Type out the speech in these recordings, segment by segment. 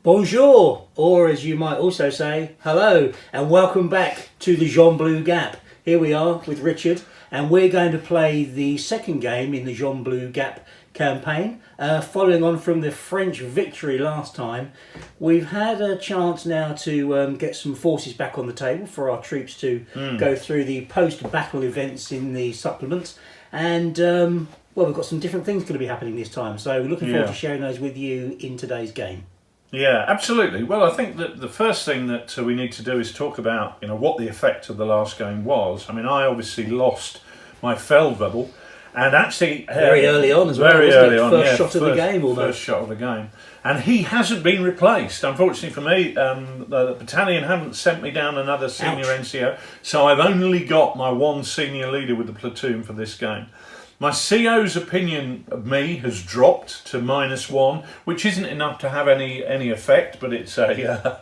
Bonjour, or as you might also say, hello, and welcome back to the Gembloux Gap. Here we are with Richard, and we're going to play the second game in the Gembloux Gap campaign. Following on from the French victory last time, we've had a chance now to get some forces back on the table for our troops to go through the post-battle events in the supplements, and well, we've got some different things going to be happening this time, so we're looking forward to sharing those with you in today's game. Yeah, absolutely. Well, I think that the first thing that we need to do is talk about, what the effect of the last game was. I mean, I obviously lost my Feldwebel, and actually very early on as well. Very early on, first shot of the game, almost. First shot of the game, and he hasn't been replaced. Unfortunately for me, the battalion haven't sent me down another senior NCO, so I've only got my one senior leader with the platoon for this game. My CO's opinion of me has dropped to -1, which isn't enough to have any effect, but it's a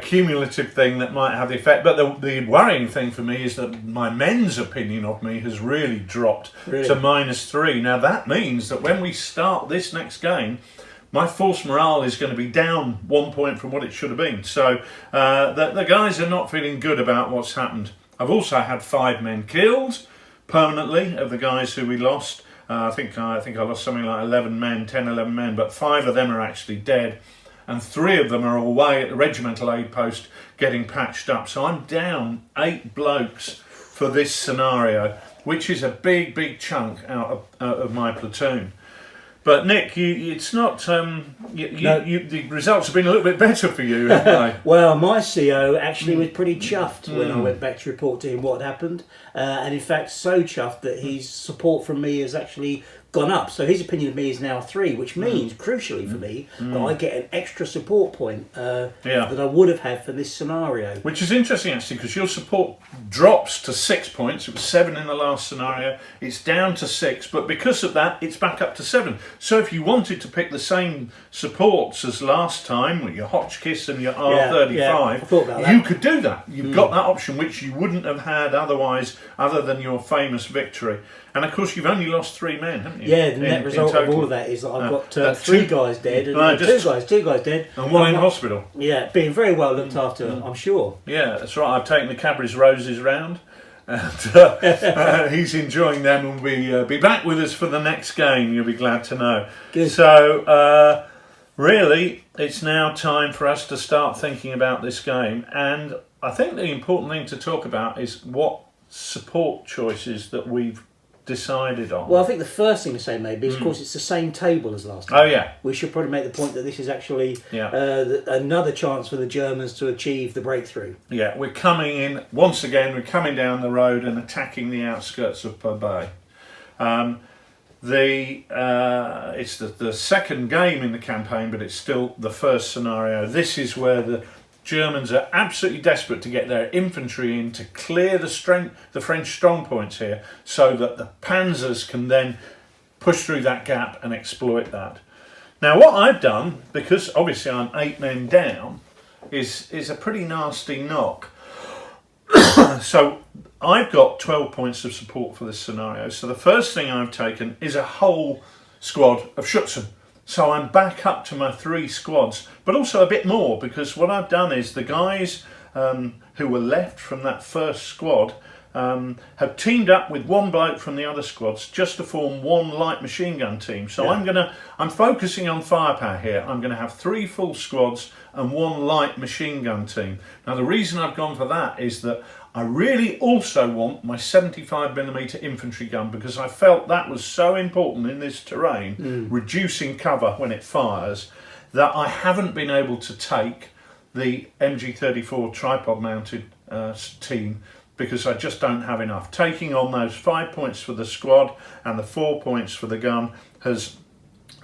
cumulative thing that might have the effect. But the worrying thing for me is that my men's opinion of me has really dropped to -3. Now that means that when we start this next game, my force morale is going to be down 1 point from what it should have been. So the guys are not feeling good about what's happened. I've also had 5 men killed permanently of the guys who we lost. I think I lost something like 11 men, but 5 of them are actually dead, and 3 of them are away at the regimental aid post getting patched up. So I'm down 8 blokes for this scenario, which is a big chunk out of my platoon. But Nick, it's not. The results have been a little bit better for you, haven't they? Well, my CO actually was pretty chuffed when I went back to report to him what happened, and in fact, so chuffed that his support from me has actually gone up. So his opinion of me is now 3, which means, crucially for me, that I get an extra support point that I would have had for this scenario. Which is interesting, actually, because your support drops to 6 points. It was 7 in the last scenario. It's down to 6, but because of that, it's back up to 7. So if you wanted to pick the same supports as last time, with your Hotchkiss and your R35, you could do that. You've got that option, which you wouldn't have had otherwise, other than your famous victory. And of course, you've only lost 3 men, haven't you? Yeah, the net result of all of that is that I've got 3 guys dead, and two guys dead, and 1 in hospital. Yeah, being very well looked after, I'm sure. Yeah, that's right. I've taken the Cadbury's roses round, and he's enjoying them, and will be back with us for the next game. You'll be glad to know. Good. So, really, it's now time for us to start thinking about this game, and I think the important thing to talk about is what support choices that we've decided on. Well, I think the first thing to say maybe is, of course, it's the same table as last time. Oh, yeah. We should probably make the point that this is actually another chance for the Germans to achieve the breakthrough. Yeah, we're coming in, once again, we're coming down the road and attacking the outskirts of Pabay. It's the second game in the campaign, but it's still the first scenario. This is where the Germans are absolutely desperate to get their infantry in to clear the French strong points here, so that the Panzers can then push through that gap and exploit that. Now, what I've done, because obviously I'm 8 men down, is a pretty nasty knock. So I've got 12 points of support for this scenario. So the first thing I've taken is a whole squad of Schutzen. So I'm back up to my 3 squads, but also a bit more, because what I've done is the guys who were left from that first squad have teamed up with 1 bloke from the other squads just to form 1 light machine gun team. So I'm focusing on firepower here. I'm going to have 3 full squads and 1 light machine gun team. Now the reason I've gone for that is that I really also want my 75mm infantry gun, because I felt that was so important in this terrain, reducing cover when it fires, that I haven't been able to take the MG34 tripod mounted team, because I just don't have enough. Taking on those 5 points for the squad and the 4 points for the gun has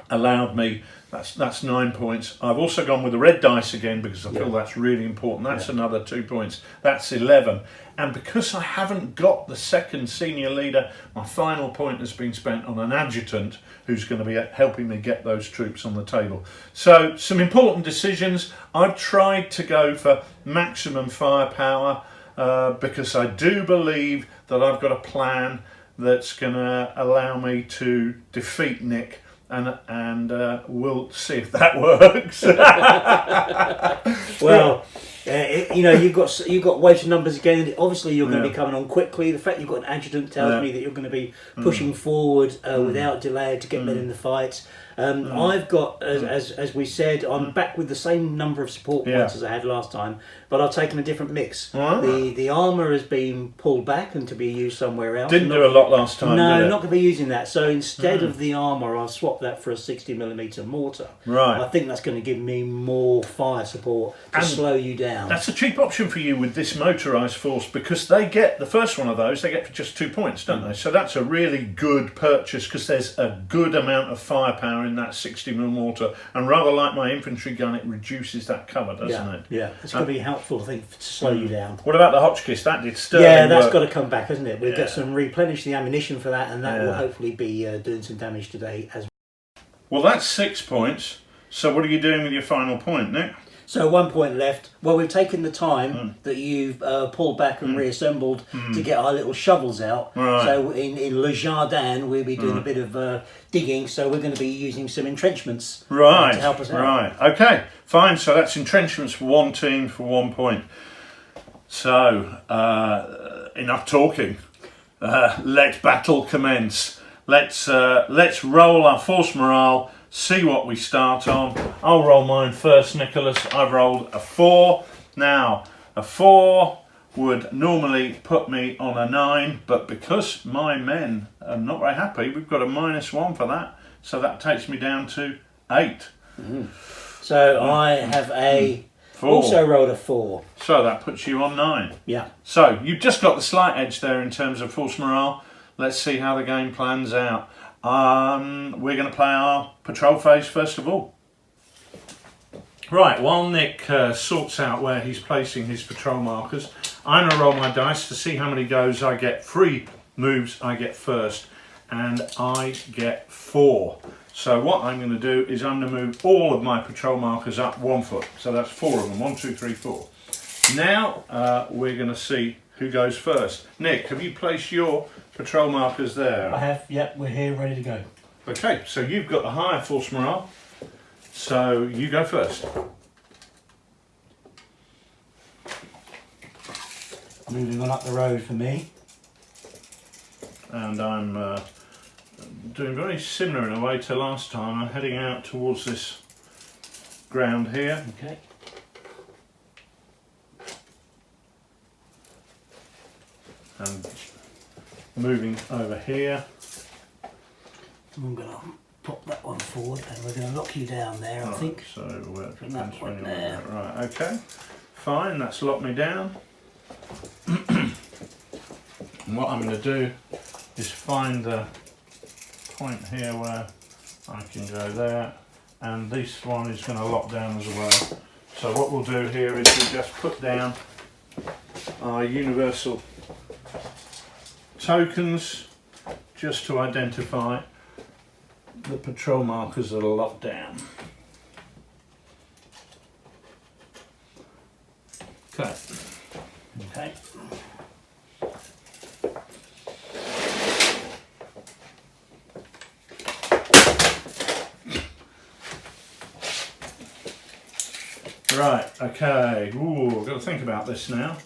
allowed me, that's 9 points. I've also gone with the red dice again because I feel that's really important. That's another 2 points. That's 11. And because I haven't got the second senior leader, my final point has been spent on an adjutant who's going to be helping me get those troops on the table. So some important decisions. I've tried to go for maximum firepower because I do believe that I've got a plan that's going to allow me to defeat Nick, and we'll see if that works. Well, you know, you've got weighted numbers again. Obviously, you're going to be coming on quickly. The fact you've got an adjutant tells me that you're going to be pushing forward without delay to get men in the fight. I've got, as we said, I'm back with the same number of support points as I had last time, but I've taken a different mix. The armour has been pulled back and to be used somewhere else. Didn't do a lot last time. No, did it? not going to be using that. So instead of the armour, I'll swap that for a 60mm mortar. Right. I think that's going to give me more fire support to slow you down. That's a cheap option for you with this motorised force, because they get the first one of those, they get for just 2 points, don't they? So that's a really good purchase because there's a good amount of firepower in that 60mm mortar, and rather like my infantry gun, it reduces that cover, doesn't it? Yeah, it's going to be helpful, I think, to slow you down. What about the Hotchkiss? That did sterling Yeah, that's work. got to come back, hasn't it? We'll get some replenish the ammunition for that, and that will hopefully be doing some damage today as well. That's 6 points. So what are you doing with your final point, Nick? So 1 point left. Well, we've taken the time that you've pulled back and reassembled to get our little shovels out. Right. So in Le Jardin, we'll be doing a bit of digging. So we're going to be using some entrenchments to help us out. Right. Okay. Fine. So that's entrenchments for one team for 1 point. So enough talking. Let battle commence. Let's roll our force morale. See what we start on. I'll roll mine first, Nicholas. I've rolled a 4. Now, a 4 would normally put me on a 9, but because my men are not very happy, we've got a -1 for that. So that takes me down to 8. So I have also rolled a 4. So that puts you on 9. Yeah. So you've just got the slight edge there in terms of force morale. Let's see how the game plans out. We're going to play our patrol phase first of all. Right, while Nick sorts out where he's placing his patrol markers, I'm going to roll my dice to see how many goes I get. 3 moves I get first, and I get 4. So what I'm going to do is I'm going to move all of my patrol markers up 1 foot. So that's 4 of them. 1, 2, 3, 4. Now we're going to see who goes first. Nick, have you placed your patrol markers there? I have. Yep, we're here, ready to go. Okay, so you've got the higher force morale, so you go first. Moving on up the road for me. And I'm doing very similar in a way to last time. I'm heading out towards this ground here. Okay. And moving over here. I'm going to pop that one forward and we're going to lock you down there, I think. So where From that point there. Right, okay. Fine, that's locked me down. And what I'm going to do is find the point here where I can go there, and this one is going to lock down as well. So what we'll do here is we'll just put down our universal tokens just to identify the patrol markers that are locked down. Okay. Okay. Right, okay. Ooh, I've got to think about this now.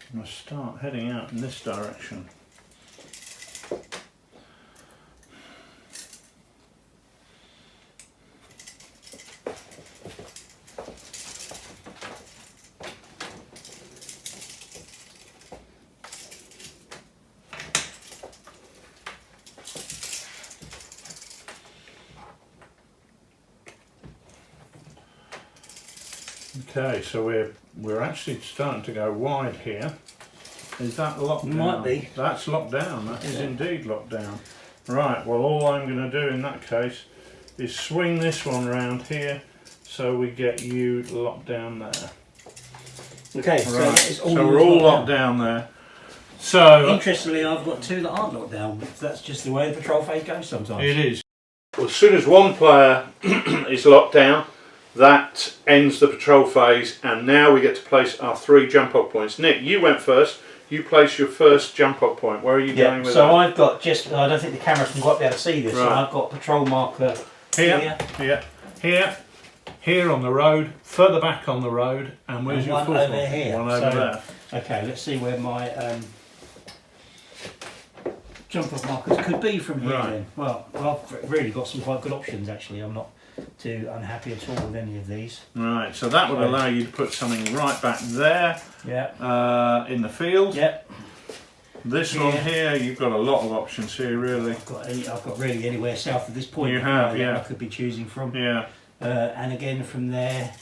I'm going to start heading out in this direction. Okay, so we're actually starting to go wide here. Is that locked down? Might be. That's locked down. That is indeed locked down. Right. Well, all I'm going to do in that case is swing this one round here, so we get you locked down there. Okay. Right. So we're all locked down there. So interestingly, I've got two that aren't locked down. But that's just the way the patrol phase goes sometimes. it is. Well, as soon as one player is locked down, that ends the patrol phase, and now we get to place our 3 jump off points. Nick, you went first. You place your first jump off point. Where are you going with that? So I've got just, I don't think the cameras can quite be able to see this, so Right. I've got patrol marker here on the road, further back on the road, and where's and your one fourth over one? here. One over So- there. Okay, let's see where my jump off markers could be from here Right. then. Well, I've really got some quite good options actually. I'm not too unhappy at all with any of these. Right, so that would allow you to put something right back there Yeah. in the field. Yep. This Yeah. one here, you've got a lot of options here, really. I've got really anywhere south of this point. You have, that yeah. I could be choosing from. Yeah. And again from there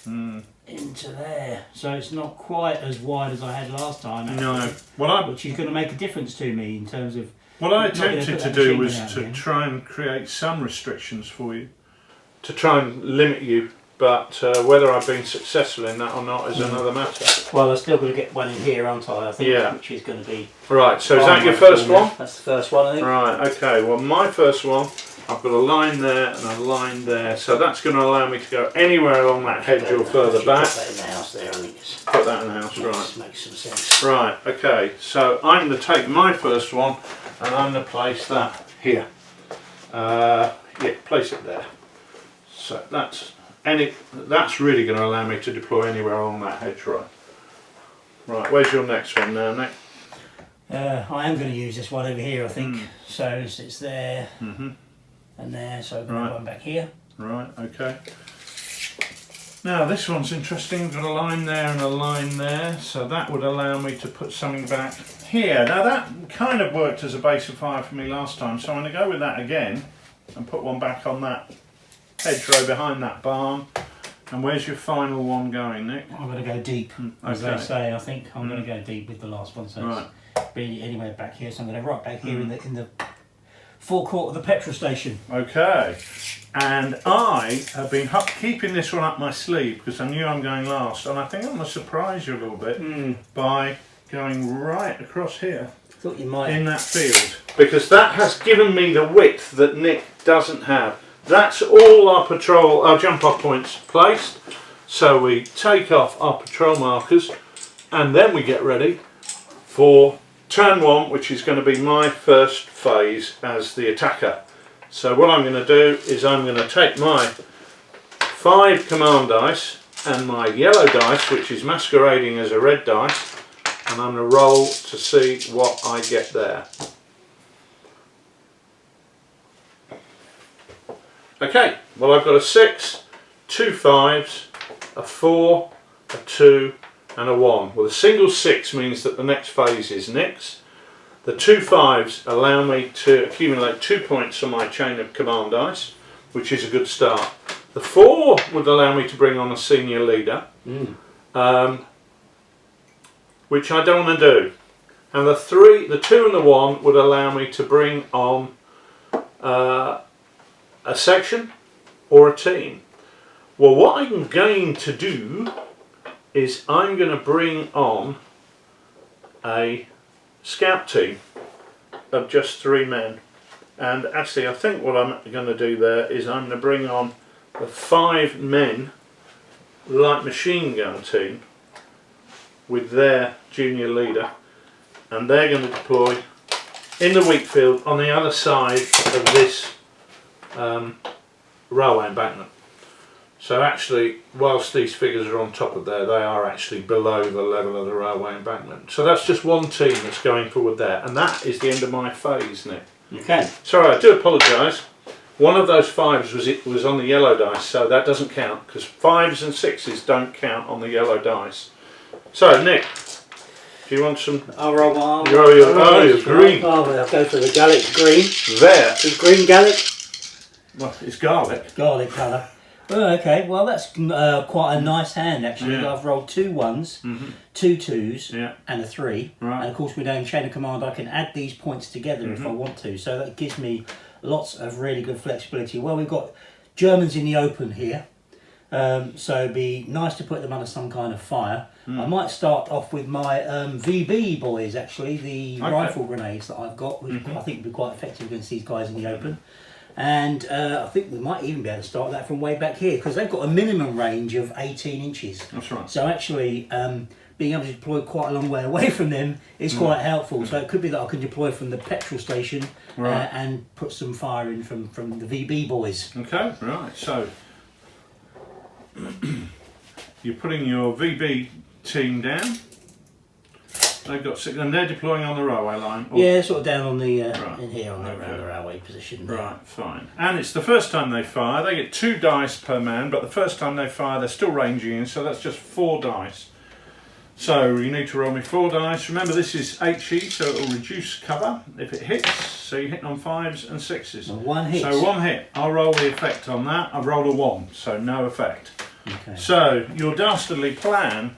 Mm. into there. So it's not quite as wide as I had last time. Actually, No. What which is going to make a difference to me in terms of. I Not gonna attempted put to that do machine was gun out to again. try and create some restrictions for you. To try and limit you, but whether I've been successful in that or not is another matter. Well, I've still got to get one in here, aren't I? I think, Yeah. which is going to be. Right, so is that your first one? That's the first one, I think. Right, okay, well my first one, I've got a line there and a line there, so that's going to allow me to go anywhere along that hedge or further back. Put that in the house there, I think. Put that in the house, right. Makes some sense. Right, okay, so I'm going to take my first one and I'm going to place that here. Yeah, place it there. So that's really going to allow me to deploy anywhere along that hedge, right. Right, where's your next one now, Nick? I am going to use this one over here, I think. Mm. So it's there and there, so I'm going to have one back here. Right, okay. Now this one's interesting, got a line there and a line there, so that would allow me to put something back here. Now that kind of worked as a base of fire for me last time, so I'm going to go with that again and put one back on that hedgerow behind that barn. And where's your final one going, Nick? I'm going to go deep, as okay. they say. I think I'm going to go deep with the last one, so Right. it's be anywhere back here. So I'm going to right back here in the forecourt of the petrol station. Okay. And I have been keeping this one up my sleeve because I knew I'm going last, and I think I'm going to surprise you a little bit by going right across here. Thought you might. In that field. Because that has given me the width that Nick doesn't have. That's all our jump off points placed. So we take off our patrol markers and then we get ready for turn 1, which is going to be my first phase as the attacker. So what I'm going to do is I'm going to take my 5 command dice and my yellow dice, which is masquerading as a red dice, and I'm going to roll to see what I get there. Okay, well I've got a 6, 2 5s, a 4, a 2 and a 1. Well, the single 6 means that the next phase is Nick's. The 2 5s allow me to accumulate 2 points on my chain of command dice, which is a good start. The 4 would allow me to bring on a senior leader, which I don't want to do. And the 2 and the 1 would allow me to bring on a section or a team. Well, what I'm going to do is I'm going to bring on a scout team of just 3 men, and actually I think what I'm going to do there is I'm going to bring on the 5 men light machine gun team with their junior leader, and they're going to deploy in the wheat field on the other side of this railway embankment. So actually, whilst these figures are on top of there, they are actually below the level of the railway embankment. So that's just one team that's going forward there, and that is the end of my phase, Nick. Okay. Sorry, I do apologise. One of those 5s was on the yellow dice, so that doesn't count, because 5s and 6s don't count on the yellow dice. So, Nick, do you want some? I'll roll my arm. You're green. Oh, I'll go for the Gallic green. There. Is green Gallic? Well, it's garlic. Garlic colour. Oh, okay, well that's quite a nice hand actually. Yeah. I've rolled 2 1s, 2 2s, and a 3. Right. And of course, with chain of command, I can add these points together if I want to. So that gives me lots of really good flexibility. Well, we've got Germans in the open here, so it'd be nice to put them under some kind of fire. I might start off with my VB boys, actually, the rifle grenades that I've got, which I think would be quite effective against these guys in the open. And I think we might even be able to start that from way back here, because they've got a minimum range of 18 inches. That's right. So actually, being able to deploy quite a long way away from them is quite helpful. So it could be that I can deploy from the petrol station and put some fire in from the VB boys. Okay, right. So you're putting your VB team down. They've got 6, and they're deploying on the railway line. Yeah, sort of down on the in here on around the railway position. There. Right, fine. And it's the first time they fire. They get 2 dice per man, but the first time they fire, they're still ranging in, so that's just 4 dice. So you need to roll me 4 dice. Remember, this is HE, so it will reduce cover if it hits. So you're hitting on 5s and 6s. Well, 1 hit. So 1 hit. I'll roll the effect on that. I've rolled a 1, so no effect. Okay. So your dastardly plan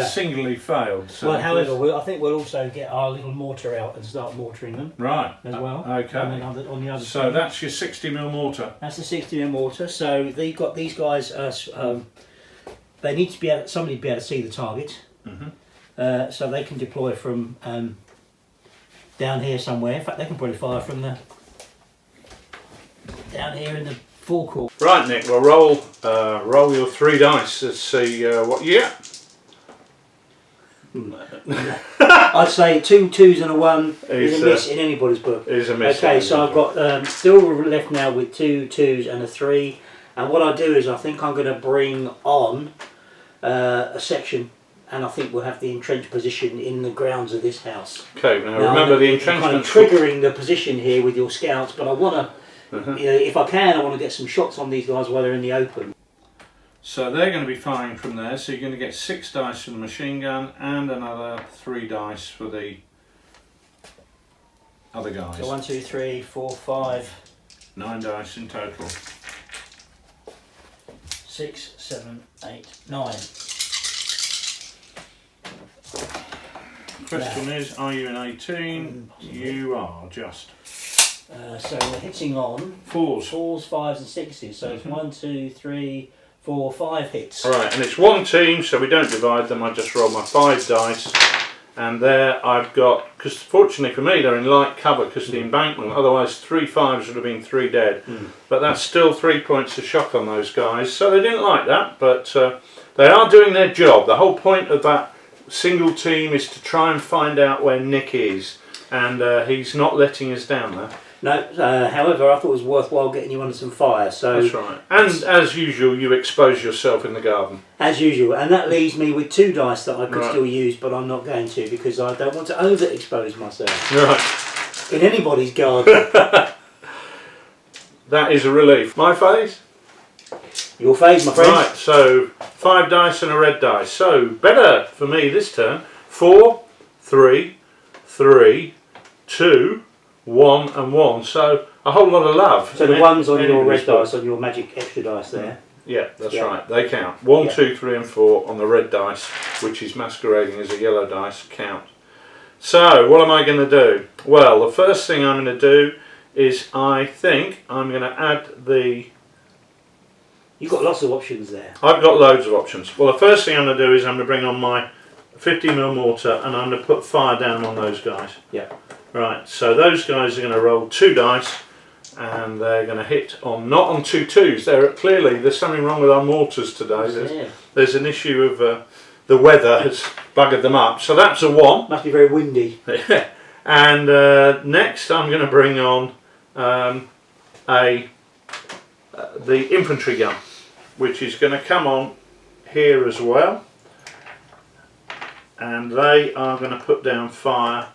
singly failed. So well, however, I think we'll also get our little mortar out and start mortaring them. Right. As well. Okay. And then on the other so side. that's your 60mm mortar. That's the 60mm mortar. So they've got these guys. They need to be able, somebody to be able to see the target. So they can deploy from down here somewhere. In fact, they can probably fire from the down here in the forecourt. Right, Nick. Well, roll your 3 dice. Let's see what you get. I'd say 2 2s and a 1 is a miss in anybody's book. Is a miss. Okay, so I've got still left now with 2 2s and a 3. And what I do is I think I'm going to bring on a section. And I think we'll have the entrenched position in the grounds of this house. Okay, now remember the entrenchment. Kind of triggering the position here with your scouts, but I want to, if I can, I want to get some shots on these guys while they're in the open. So they're going to be firing from there, so you're going to get 6 dice for the machine gun and another 3 dice for the other guys. So 1, 2, 3, 4, 5. 9 dice in total. 6, 7, 8, 9. Question is, are you in 18? You are, just. So we're hitting on 4s. 4s, 5s and 6s. So it's 1, 2, 3, 4, 5 hits. Alright, and it's 1 team, so we don't divide them. I just roll my 5 dice. And there I've got, because fortunately for me, they're in light cover because of the embankment. Otherwise 3 5s would have been 3 dead. But that's still 3 points of shock on those guys. So they didn't like that, but they are doing their job. The whole point of that single team is to try and find out where Nick is, and he's not letting us down there. No, however, I thought it was worthwhile getting you under some fire. So that's right. And as usual, you expose yourself in the garden. As usual, and that leaves me with 2 dice that I could still use, but I'm not going to because I don't want to overexpose myself. Right. In anybody's garden. That is a relief. My phase? Your phase, my friend. Right, so 5 dice and a red dice. So better for me this turn. 4, 3, 3, 2, 1 and 1. So a whole lot of love. So the 1's on your red dice, on your magic extra dice there. Yeah, that's right. They count. 1, 2, 3 and 4 on the red dice, which is masquerading as a yellow dice, count. So what am I going to do? Well, the first thing I'm going to do is I think I'm going to add the... You've got lots of options there. I've got loads of options. Well, the first thing I'm going to do is I'm going to bring on my 50mm mortar and I'm going to put fire down on those guys. Yeah. Right, so those guys are going to roll 2 dice and they're going to hit on, not on 2 2s. Clearly, there's something wrong with our mortars today. There's an issue of the weather has buggered them up. So that's a 1. Must be very windy. And next I'm going to bring on the infantry gun, which is going to come on here as well, and they are going to put down fire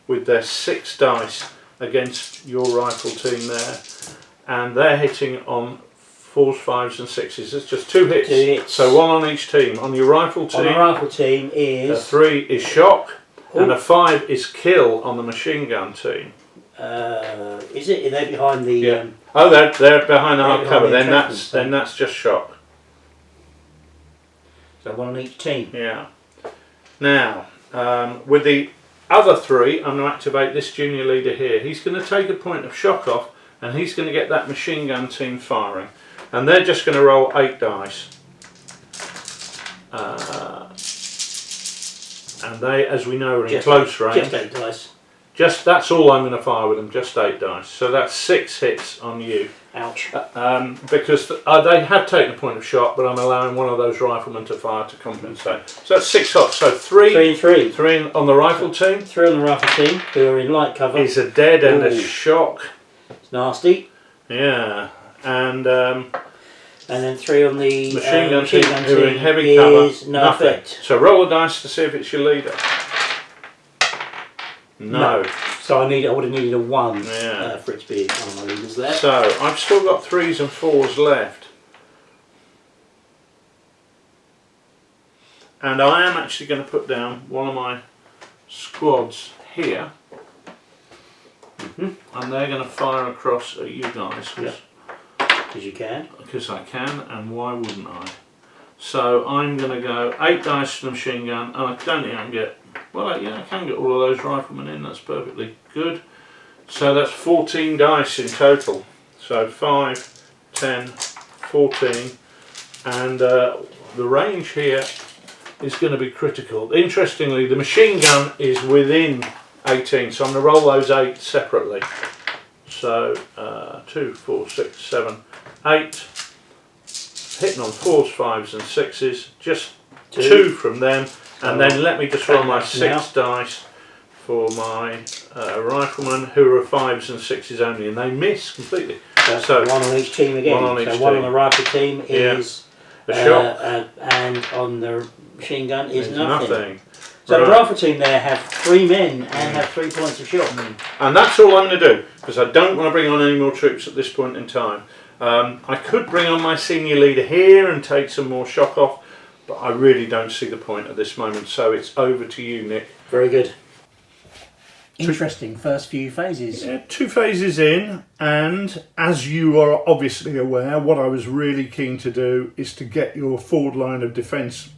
with their 6 dice against your rifle team there, and they're hitting on 4s, 5s and 6s. It's just 2 hits. 2 hits. So 1 on each team. On your rifle team, on the rifle team is a 3 is shock, and a 5 is kill on the machine gun team. Is it? Are they behind the? Yeah. Oh, they're behind the hard cover. Then that's just shock. So one on each team. Yeah. Now, with the other 3, I'm going to activate this junior leader here. He's going to take a point of shock off, and he's going to get that machine gun team firing. And they're just going to roll 8 dice. And they, as we know, are in close range. Just 8 dice. That's all I'm going to fire with them, just 8 dice. So that's 6 hits on you. Ouch. Because they have taken a point of shot, but I'm allowing one of those riflemen to fire to compensate. So that's 6 shots. So 3 and 3. 3 on the rifle team. 3 on the rifle team, who are in light cover. Is a dead and a shock. It's nasty. Yeah. And then 3 on the machine gun team, who are in heavy cover. No effect. So roll the dice to see if it's your leader. No. So I would have needed a 1 Yeah. for it to be one of my leaders there. So I've still got 3s and 4s left. And I am actually going to put down one of my squads here. And they're going to fire across at you guys. Because you can. Because I can, and why wouldn't I? So I'm going to go 8 dice for the machine gun, and I don't think I can get... Well, yeah, I can get all of those riflemen in, that's perfectly good. So that's 14 dice in total. So 5, 10, 14, and the range here is going to be critical. Interestingly, the machine gun is within 18, so I'm going to roll those 8 separately. So 2, 4, 6, 7, 8, hitting on 4s, 5s and 6s, just 2 from them. And then let me just roll my 6 dice for my riflemen, who are 5s and 6s only, and they miss completely. So 1 on each team again. One on each one team. on the rifle team is a shot, and on the machine gun is nothing. So Right. the rifle team there have 3 men and have 3 points of shock. And that's all I'm going to do, because I don't want to bring on any more troops at this point in time. I could bring on my senior leader here and take some more shock off, but I really don't see the point at this moment, so it's over to you, Nick. Very good. Interesting first few phases. Yeah, 2 phases in, and as you are obviously aware, what I was really keen to do is to get your forward line of defence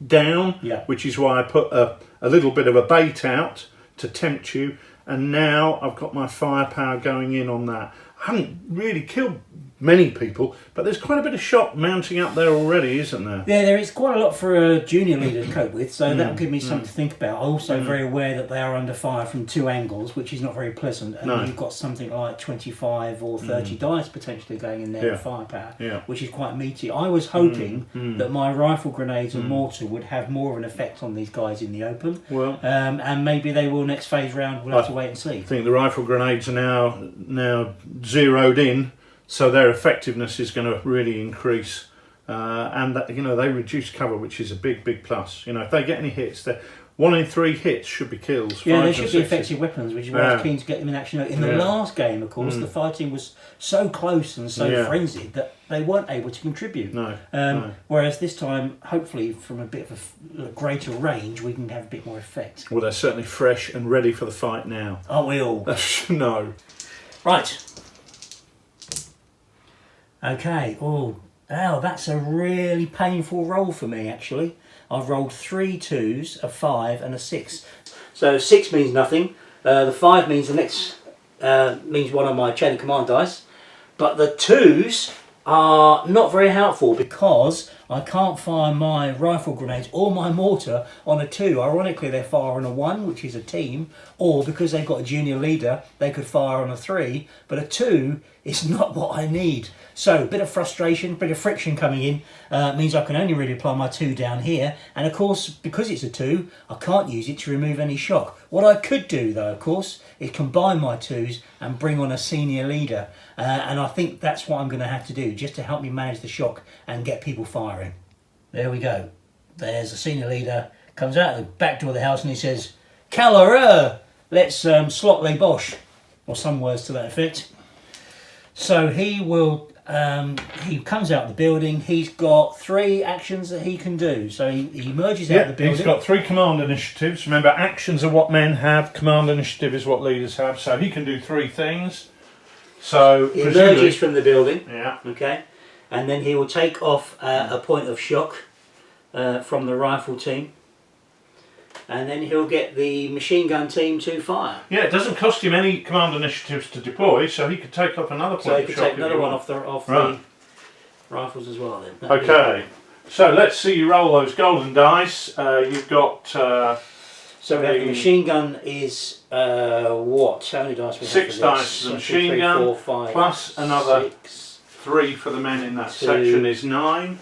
down, which is why I put a little bit of a bait out to tempt you, and now I've got my firepower going in on that. I haven't really killed many people, but there's quite a bit of shot mounting up there already, isn't there? Yeah, there is quite a lot for a junior leader to cope with, so that'll give me something to think about. I'm also very aware that they are under fire from 2 angles, which is not very pleasant, and you've got something like 25 or 30 dice potentially going in there for firepower, which is quite meaty. I was hoping that my rifle grenades and mortar would have more of an effect on these guys in the open, and maybe they will next phase round. We'll have to wait and see. I think the rifle grenades are now zeroed in, so their effectiveness is going to really increase, and that, they reduce cover, which is a big plus. If they get any hits, 1 in 3 hits should be kills. Yeah, they should be effective weapons, which is why I was keen to get them in action. In the last game, of course, the fighting was so close and so frenzied that they weren't able to contribute. Whereas this time, hopefully, from a bit of a greater range, we can have a bit more effect. Well, they're certainly fresh and ready for the fight now. Aren't we all? No. Right. Okay. Oh, that's a really painful roll for me, actually. I've rolled 3 2s, a 5 and a 6. So 6 means nothing. The 5 means the next means one of my chain of command dice. But the 2s are not very helpful because I can't fire my rifle grenades or my mortar on a 2. Ironically, they fire on a 1, which is a team, or because they've got a junior leader, they could fire on a 3. But a 2 is not what I need. So a bit of frustration, a bit of friction coming in means I can only really apply my 2 down here. And of course, because it's a 2, I can't use it to remove any shock. What I could do though, of course, is combine my 2s and bring on a senior leader. And I think that's what I'm going to have to do, just to help me manage the shock and get people firing. There we go. There's a senior leader, comes out the back door of the house and he says, "Calera, let's slot les boches," or some words to that effect. So he will... he comes out of the building. He's got 3 actions that he can do. So he emerges out of the building. He's got 3 command initiatives. Remember, actions are what men have. Command initiative is what leaders have. So he can do 3 things. So he emerges from the building. Yeah. Okay. And then he will take off a point of shock. from the rifle team. And then he'll get the machine gun team to fire. Yeah, it doesn't cost him any command initiatives to deploy, so he could take up another point. So he could take another one off the rifles as well then. Okay, so let's see you roll those golden dice. You've got... so we have the machine gun is what? How many dice we have? 6 dice for the machine gun, 4, 5, plus another 6, 3 for the men in that 2. section is 9.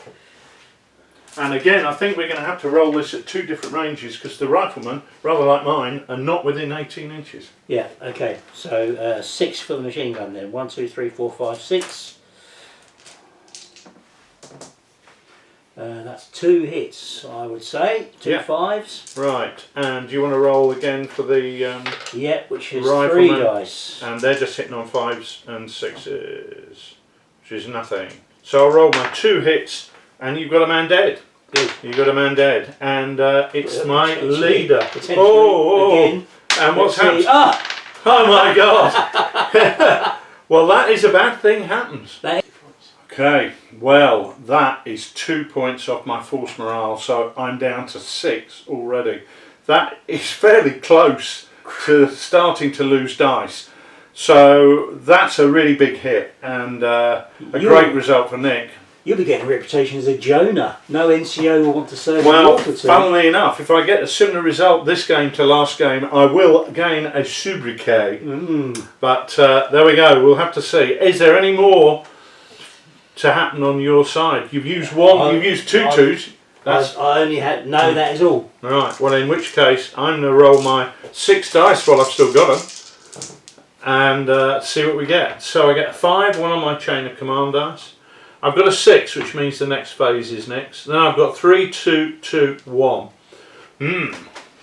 And again, I think we're going to have to roll this at 2 different ranges because the riflemen, rather like mine, are not within 18 inches. Yeah, okay. So 6 for the machine gun then. 1, 2, 3, 4, 5, 6. That's 2 hits, I would say. 2 5s. Right, and do you want to roll again for the yeah, which is riflemen? 3 dice. And they're just hitting on 5s and 6s, which is nothing. So I'll roll my 2 hits. And you've got a man dead. Good. You've got a man dead. And it's my leader. Again. And what's happened? Ah! Oh my God. Well, that is a bad thing happens. Okay, well, that is 2 points off my force morale, so I'm down to 6 already. That is fairly close to starting to lose dice. So that's a really big hit and a great result for Nick. You'll be getting a reputation as a Jonah. No NCO will want to serve well, you. funnily enough, if I get a similar result this game to last game, I will gain a sobriquet. But there we go. We'll have to see. Is there any more to happen on your side? You've used one. You've used 2 2s. I only had that is all. Right. Well, in which case, I'm going to roll my 6 dice while I've still got them, and see what we get. So I get a 5, 1 on my chain of command dice. I've got a 6, which means the next phase is next. Then I've got 3, 2, 2, 1.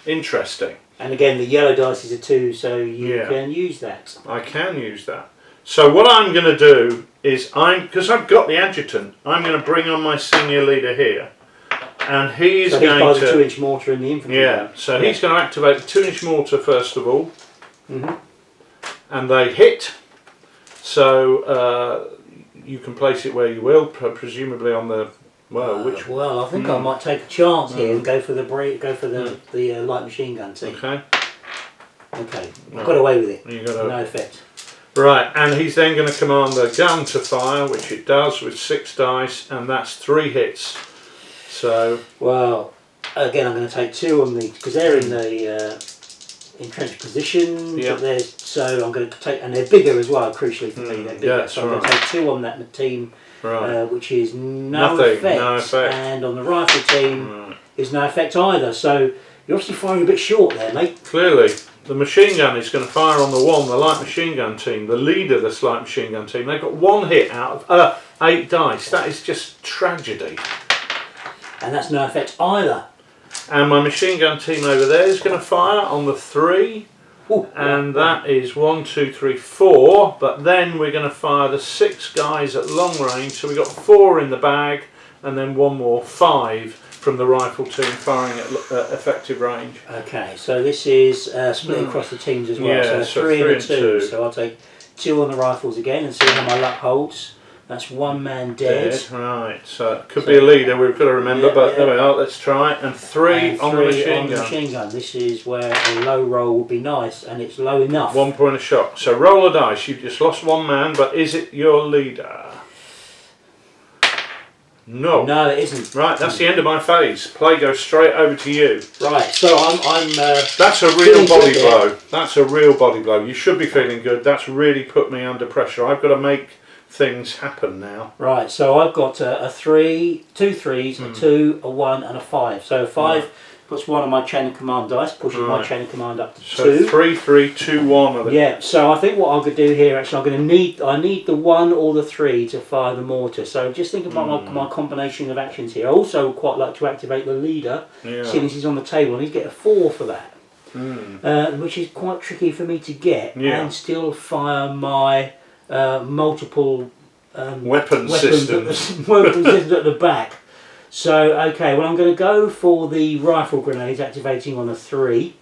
Interesting. And again, the yellow dice is a 2, so you can use that. I can use that. So what I'm going to do is, because I've got the adjutant, I'm going to bring on my senior leader here. And he's going to... the 2-inch mortar in the infantry. Yeah, so he's going to activate the 2-inch mortar first of all. And they hit. So... you can place it where you will, presumably on the which? Well, I think I might take a chance here and go for the light machine gun team. Okay. Okay, I got away with it. No effect. Right, and he's then going to command the gun to fire, which it does with 6 dice, and that's 3 hits. So. Well, again, I'm going to take 2 on the because they're in the entrenched position. Yeah. So I'm going to take, and they're bigger as well. Crucially for me, they're bigger. Yeah, so I'm going to take 2 on that team, which is no effect. And on the rifle team, is no effect either. So you're obviously firing a bit short there, mate. Clearly, the machine gun is going to fire on the the light machine gun team, the leader of this light machine gun team. They've got 1 hit out of 8 dice. That is just tragedy. And that's no effect either. And my machine gun team over there is going to fire on the 3. And that is 1, 2, 3, 4. But then we're going to fire the 6 guys at long range. So we've got 4 in the bag, and then 1 more, 5 from the rifle team firing at effective range. Okay, so this is split across the teams as well. Yeah, so 3 and 2. So I'll take 2 on the rifles again and see how my luck holds. That's 1 man dead. Right, so it could be a leader, we've got to remember, but there we are, let's try it. And 3 on the machine gun. This is where a low roll would be nice, and it's low enough. 1 point a shot. So roll a dice, you've just lost 1 man, but is it your leader? No. No, it isn't. Right, that's the end of my phase. Play goes straight over to you. Right, so I'm that's a real body blow. That's a real body blow. You should be feeling good. That's really put me under pressure. I've got to make things happen now. Right, so I've got a 3, 2 3s, a 2, a 1 and a 5. So 5 puts 1 on my chain of command dice, pushes my chain of command up to 2. So 3, 3, 2, 1. Yeah, so I think what I'm going to do here, actually, I'm going to I need the 1 or the 3 to fire the mortar. So just think about my combination of actions here. I also quite like to activate the leader, seeing as he's on the table. I need to get a 4 for that, which is quite tricky for me to get, and still fire my multiple weapon systems at the back. So okay, well I'm going to go for the rifle grenades activating on a 3.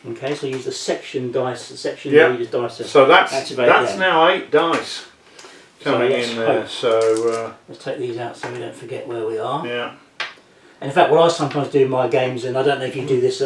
Okay, so use the section dice, the section leader's dice. So that's now 8 dice coming in there. So let's take these out so we don't forget where we are. Yeah. And in fact, what I sometimes do in my games, and I don't know if you do this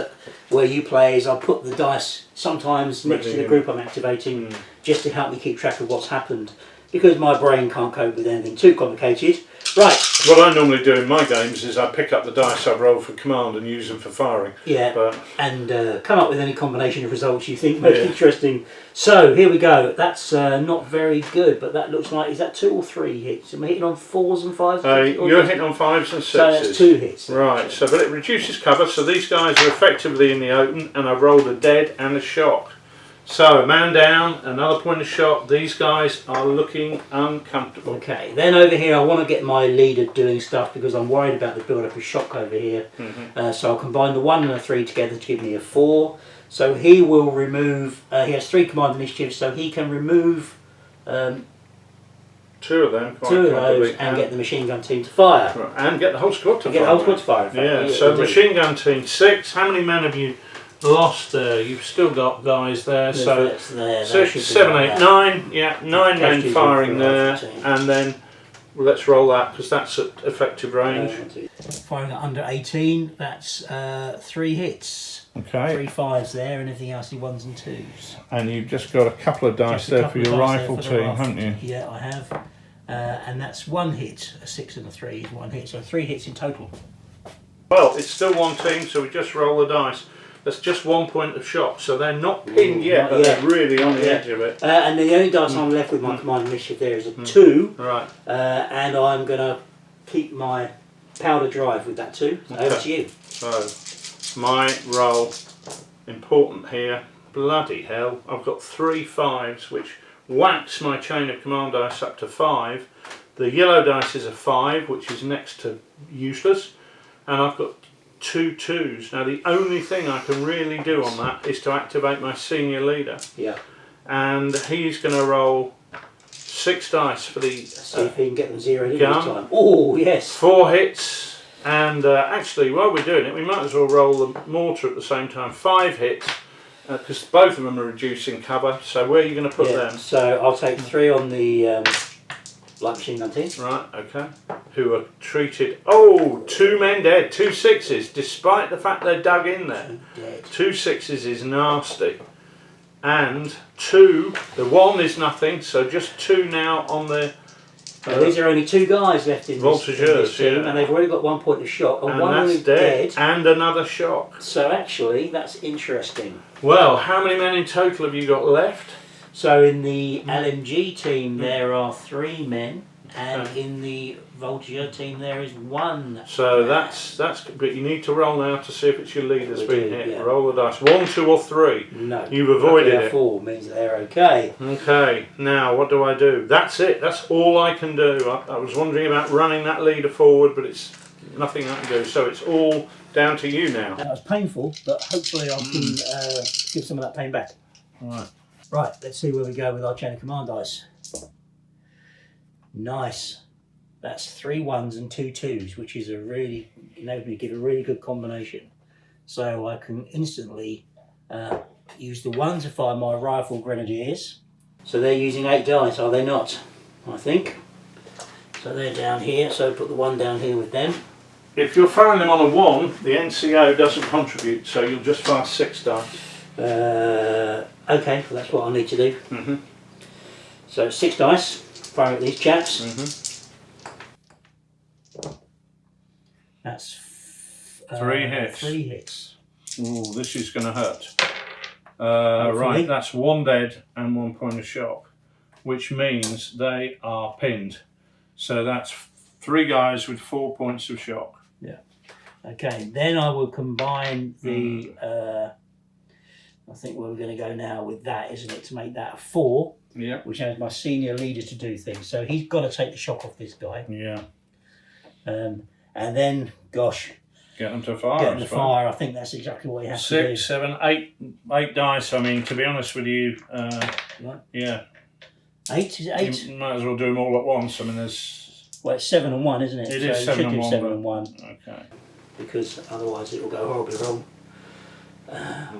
where you play, is I put the dice sometimes next to the group I'm activating just to help me keep track of what's happened, because my brain can't cope with anything too complicated. Right. What I normally do in my games is I pick up the dice I roll for command and use them for firing. Yeah, and come up with any combination of results you think most interesting. So here we go. That's not very good, but that looks like, is that 2 or 3 hits? Am I hitting on 4s and 5s? You're hitting on 5s and 6s. So that's 2 hits. Then. Right, so but it reduces cover, so these guys are effectively in the open, and I've rolled a dead and a shock. So, man down, another point of shot. These guys are looking uncomfortable. Okay, then over here I want to get my leader doing stuff because I'm worried about the build-up of shock over here. So I'll combine the 1 and a 3 together to give me a 4. So he will remove, he has 3 command initiatives, so he can remove 2 of them. 2 of those and get the machine gun team to fire. Right, and get the whole squad to fire. Get the whole squad to fire, in fact. Yeah, so machine gun team 6. How many men have you lost there? You've still got guys there, so 6, 7, 8, 9. Yeah, 9 men firing there, and then let's roll that because that's at effective range. Firing at under 18, that's 3 hits. Okay. 3 5s there, and everything else in 1s and 2s. And you've just got a couple of dice there for your rifle team, haven't you? Yeah, I have. And that's 1 hit. A 6 and a 3 is 1 hit, so 3 hits in total. Well, it's still one team, so we just roll the dice. That's just 1 point of shock, so they're not pinned yet, but they're really on the edge of it. And the only dice I'm left with my command initiative there is a 2. Right. And I'm going to keep my powder drive with that 2. So over to you. So, my roll, important here, bloody hell, I've got 3 5s, which whacks my chain of command dice up to 5. The yellow dice is a 5, which is next to useless, and I've got 2 2s. Now the only thing I can really do on that is to activate my senior leader. Yeah. And he's going to roll 6 dice for the see if he can get them zeroed in this time. Oh yes. 4 hits, and actually while we're doing it we might as well roll the mortar at the same time. 5 hits, because both of them are reducing cover. So where are you going to put them? So I'll take 3 on the light machine gun team. Right, okay. Who are treated. Oh, 2 men dead, 2 6s, despite the fact they're dug in there. 2 6s is nasty. And 2, the 1 is nothing, so just 2 now on the. These are only 2 guys left in this team, and they've already got 1 point of shock, and 1 is dead. And another shock. So actually, that's interesting. Well, how many men in total have you got left? So in the LMG team there are 3 men, and in the Voltigeur team there is 1. So that's but you need to roll now to see if it's your lead that's been hit. Yeah. Roll the dice. 1, 2 or 3. No. You've avoided it. 4 means they're okay. Okay, now what do I do? That's it, that's all I can do. I was wondering about running that leader forward, but it's nothing I can do, so it's all down to you now. That was painful, but hopefully I can give some of that pain back. Right, let's see where we go with our chain of command dice. Nice. That's 3 1s and 2 2s, which is a really, enables me to give a really good combination. So I can instantly use the 1 to fire my rifle grenadiers. So they're using 8 dice, are they not? I think. So they're down here, so put the 1 down here with them. If you're firing them on a 1, the NCO doesn't contribute, so you'll just fire 6 dice. Okay, well that's what I need to do. So 6 dice, firing at these chaps. That's 3 hits. 3 hits. Ooh, this is going to hurt. Right, that's 1 dead and 1 point of shock, which means they are pinned. So that's 3 guys with 4 points of shock. Yeah. Okay, then I will combine the. I think we're going to go now with that, isn't it, to make that a 4. Yeah. Which has my senior leader to do things. So he's got to take the shock off this guy. Yeah. And then, gosh. Get them to fire. Get them to fire. I think that's exactly what he has to do. 6, 7, 8 dice. I mean, to be honest with you, yeah. 8? Is it 8? You might as well do them all at once. I mean, there's. Well, it's 7 and 1, isn't it? It is 7 and 1. 7 and 1. Okay. Because otherwise it will go horribly wrong.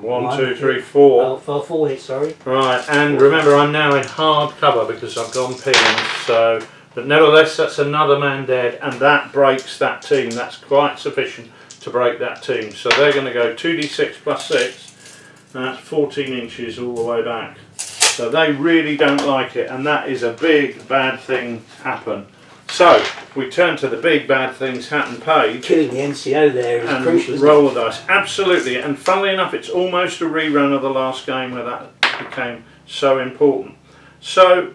1, 2, 3, 4. Oh, 4 hits, sorry. Right, and remember I'm now in hard cover because I've gone pinned, so But nevertheless, that's another man dead, and that breaks that team. That's quite sufficient to break that team. So they're going to go 2d6 plus 6, and that's 14 inches all the way back. So they really don't like it, and that is a big bad thing happen. So we turn to the big bad things happen page. Killing the NCO there is and crucial. Roll the dice, absolutely. And funnily enough, it's almost a rerun of the last game where that became so important. So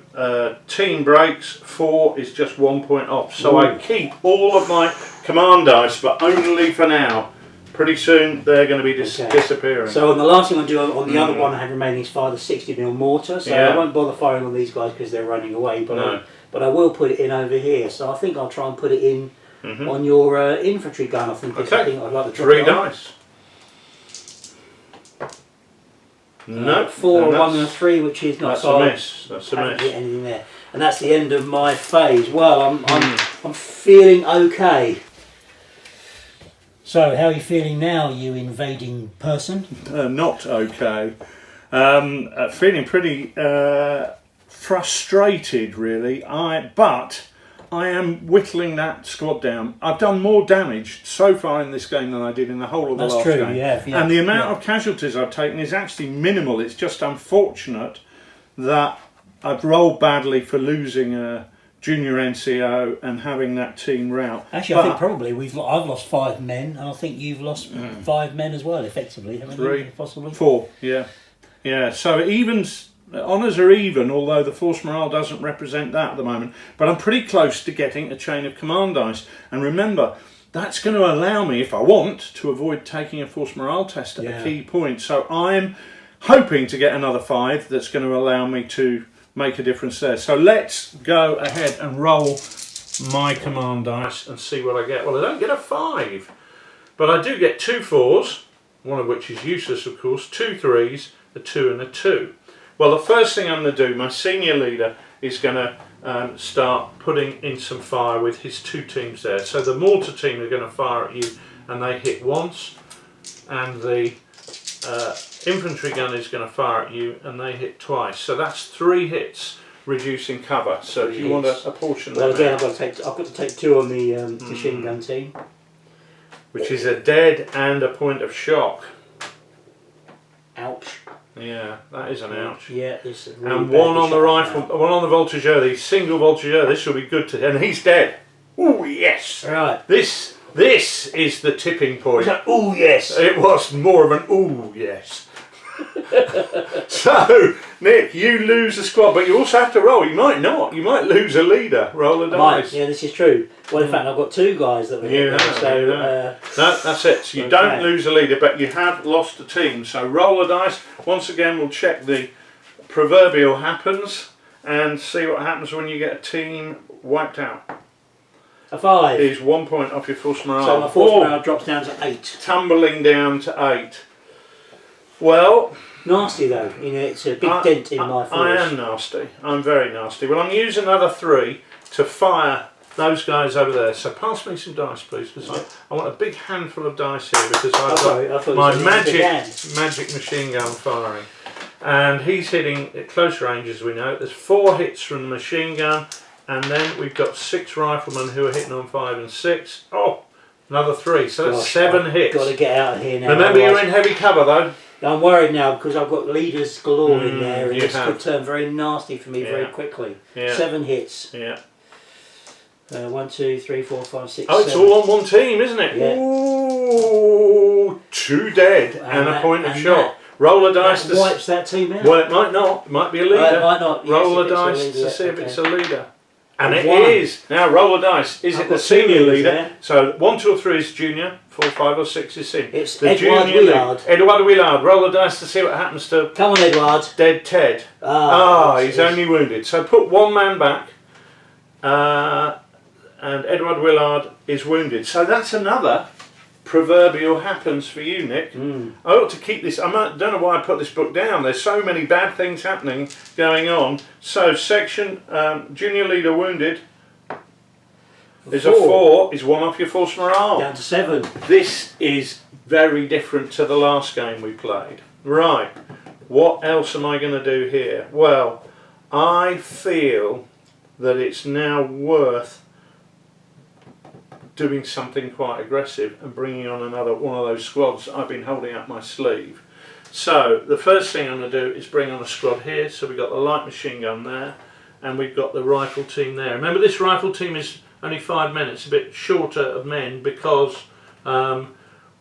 team breaks, 4 is just 1 point off. So I keep all of my command dice, but only for now. Pretty soon they're going to be disappearing. So on the last thing I do on the other one I had remaining is fire the 60mm mortar. So I won't bother firing on these guys because they're running away. But but I will put it in over here. So I think I'll try and put it in on your infantry gun. I think I'd like to drop 3 dice. No, 4, 1 and a 3, which is not. That's so a miss. That's a miss. Anything there, and that's the end of my phase. Well, I'm feeling okay. So, how are you feeling now, you invading person? Not okay. Feeling pretty frustrated, really. But I am whittling that squad down. I've done more damage so far in this game than I did in the whole of the last game. Yeah, and the amount of casualties I've taken is actually minimal. It's just unfortunate that I've rolled badly for losing a junior NCO and having that team rout. Actually, I think probably I've lost 5 men, and I think you've lost 5 men as well, effectively, haven't 3, you? Possibly 4. Yeah. So evens. Honours are even, although the force morale doesn't represent that at the moment. But I'm pretty close to getting a chain of command dice. And remember, that's going to allow me, if I want, to avoid taking a force morale test at a key point. So I'm hoping to get another 5 that's going to allow me to make a difference there. So let's go ahead and roll my command dice and see what I get. Well, I don't get a 5, but I do get 2 4s, one of which is useless, of course, 2 3s, a 2 and a 2. Well, the first thing I'm going to do, my senior leader is going to start putting in some fire with his 2 teams there. So the mortar team are going to fire at you, and they hit once, and the infantry gun is going to fire at you, and they hit twice. So that's 3 hits, reducing cover. So if you want to apportion that. Well, again, I've got to take 2 on the machine gun team, which is a dead and a point of shock. Ouch. Yeah, that is an ouch. Yeah, it's really and 1 on the rifle, 1 on the voltigeur, the single voltigeur. This will be good to, and he's dead. Oh yes. Right. This is the tipping point. Oh yes. It was more of an ooh yes. So Nick, you lose the squad, but you also have to roll. You might not. You might lose a leader. Roll a dice. Yeah, this is true. Well, in fact, I've got 2 guys that were here. So that's it. So you don't lose a leader, but you have lost a team. So roll a dice. Once again, we'll check the proverbial happens and see what happens when you get a team wiped out. A 5 is 1 point off your force morale. So my force morale drops down to 8. Tumbling down to 8. Well, nasty though. You know, it's a big dent in my force. I am nasty. I'm very nasty. Well, I'm using another 3 to fire those guys over there. So pass me some dice, please, because I want a big handful of dice here because I've got my magic machine gun firing. And he's hitting at close range, as we know. There's 4 hits from the machine gun, and then we've got 6 riflemen who are hitting on 5 and 6. Oh, another 3. So that's 7 hits. Got to get out of here now. Remember, you're in heavy cover though. I'm worried now because I've got leaders galore in there, and this could turn very nasty for me very quickly. 7 hits. Yeah. 1, 2, 3, 4, 5, 6. Oh, it's 7. all on one team, isn't it? Yeah. Ooh, 2 dead and a point of shot. Roll a dice. That wipes that team out. Well, it might not. It might be a leader. It might not. Roll a dice to see if it's a leader. And it is. Now roll a dice. Is it the senior leader? So 1, 2 or 3 is junior. 4, 5 or 6 is senior. It's the Edward Willard. Edward Willard. Roll a dice to see what happens to. Come on, Edward. Dead Ted. He's only wounded. So put 1 man back. And Edward Willard is wounded. So that's another proverbial happens for you, Nick. I ought to keep this. Don't know why I put this book down. There's so many bad things happening going on. So section junior leader wounded is a 4. Is 1 off your force morale. Down to 7. This is very different to the last game we played. Right. What else am I going to do here? Well, I feel that it's now worth doing something quite aggressive and bringing on another one of those squads I've been holding up my sleeve. So the first thing I'm going to do is bring on a squad here. So we've got the light machine gun there, and we've got the rifle team there. Remember, this rifle team is only 5 men. It's a bit shorter of men because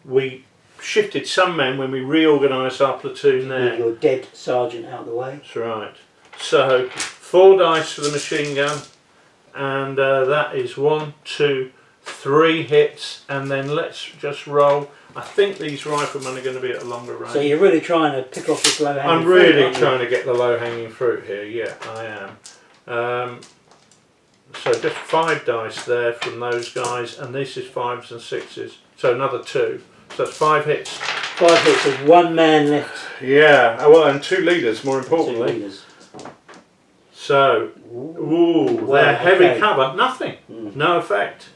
we shifted some men when we reorganised our platoon there. Your dead sergeant out of the way. That's right. So 4 dice for the machine gun, and that is 1, 2, 3 hits, and then let's just roll. I think these riflemen are going to be at a longer range. So you're really trying to pick off this low hanging fruit? I'm really trying to get the low hanging fruit here, yeah, I am. So just 5 dice there from those guys, and this is 5s and 6s, so another 2. So that's 5 hits. 5 hits with 1 man left. Yeah, well, and 2 leaders, more importantly. 2 leaders. So, ooh, they're heavy cover, nothing, no effect.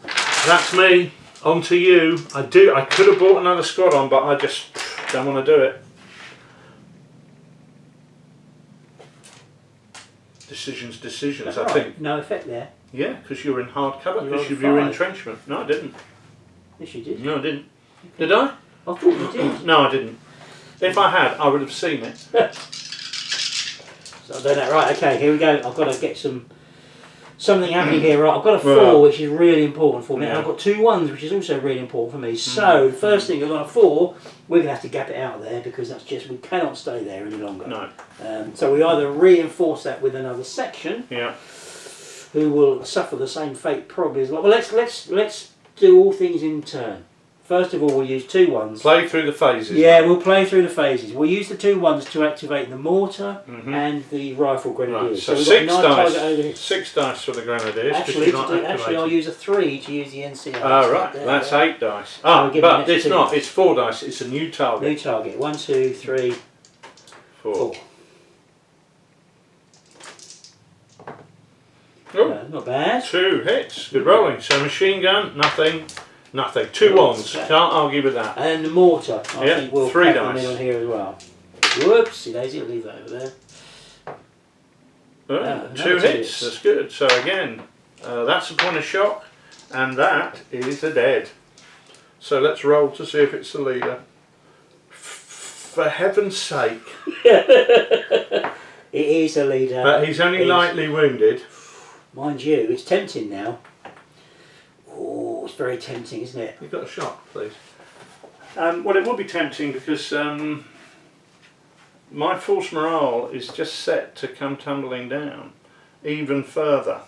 That's me. On to you. I could have brought another squad on, but I just don't want to do it. Decisions. I think. No effect there. Yeah, because you're in hard cover, because You're you're in 5. entrenchment. No, I didn't. Yes, you did. No, I didn't. Did I? I thought you did. No, I didn't. If I had, I would have seen it. So I've done that. Right, okay, here we go. I've got to get something happening here. Right, I've got a 4, which is really important for me. And I've got 2 1s, which is also really important for me. So, the first thing, I've got a 4, we're going to have to gap it out there because that's just, we cannot stay there any longer. No. So we either reinforce that with another section, Yeah. who will suffer the same fate probably as well. Well, let's do all things in turn. First of all, we'll use 2 1s. Play through the phases. Yeah, we'll play through the phases. We'll use the 2 1s to activate the mortar and the rifle grenadiers. Right, so we've 6 got a nice target over dice. here. 6 dice for the grenadiers. Actually, I'll use a 3 to use the NCR. Ah, right. That's 8 dice. So But it's not. It's 4 dice. It's a new target. New target. 1, 2, 3, 4. Oh, not bad. 2 hits. Good rolling. So machine gun, nothing. 2 1s. Can't argue with that. And the mortar. I think we'll 3 pack them dice. in on here as well. Whoopsie daisy, I'll leave that over there. 2 hits. That's good. So again, that's a point of shock, and that is a dead. So let's roll to see if it's the leader. For heaven's sake. It is a leader. But he's only lightly wounded. Mind you, it's tempting now. Oh, it's very tempting, isn't it? You've got a shot, please. Well, it will be tempting because my force morale is just set to come tumbling down even further.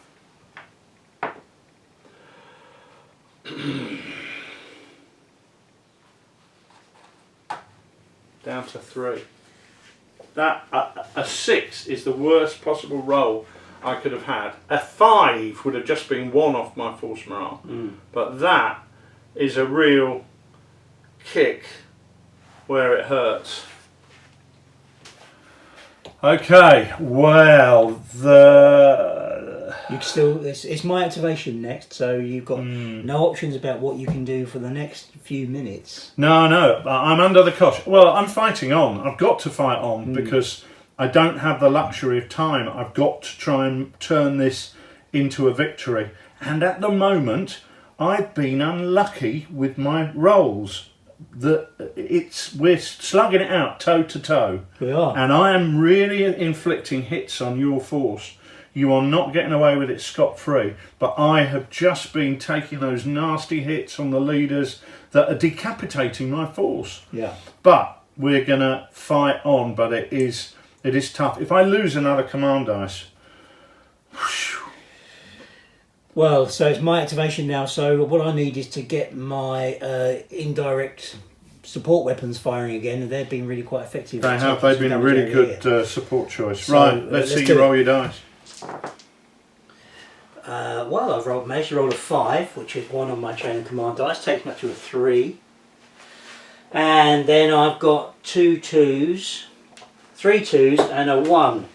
Down to 3. That a 6 is the worst possible roll I could have had. A 5 would have just been 1 off my force morale. But that is a real kick where it hurts. Okay, well, You still, it's my activation next, so you've got no options about what you can do for the next few minutes. No, I'm under the cosh. Well, I'm fighting on. I've got to fight on because I don't have the luxury of time. I've got to try and turn this into a victory. And at the moment, I've been unlucky with my rolls. We're slugging it out toe to toe. We are. And I am really inflicting hits on your force. You are not getting away with it scot-free. But I have just been taking those nasty hits on the leaders that are decapitating my force. Yeah. But we're going to fight on, but it is tough. If I lose another command dice... Whoosh. Well, so it's my activation now, so what I need is to get my indirect support weapons firing again, and they've been really quite effective. They have. They've been a really good support choice. So, right, let's see you roll your dice. Well, I've managed to roll a 5, which is 1 on my chain of command dice, takes me up to a 3. And then I've got 2 2s, 3 2s, and a 1.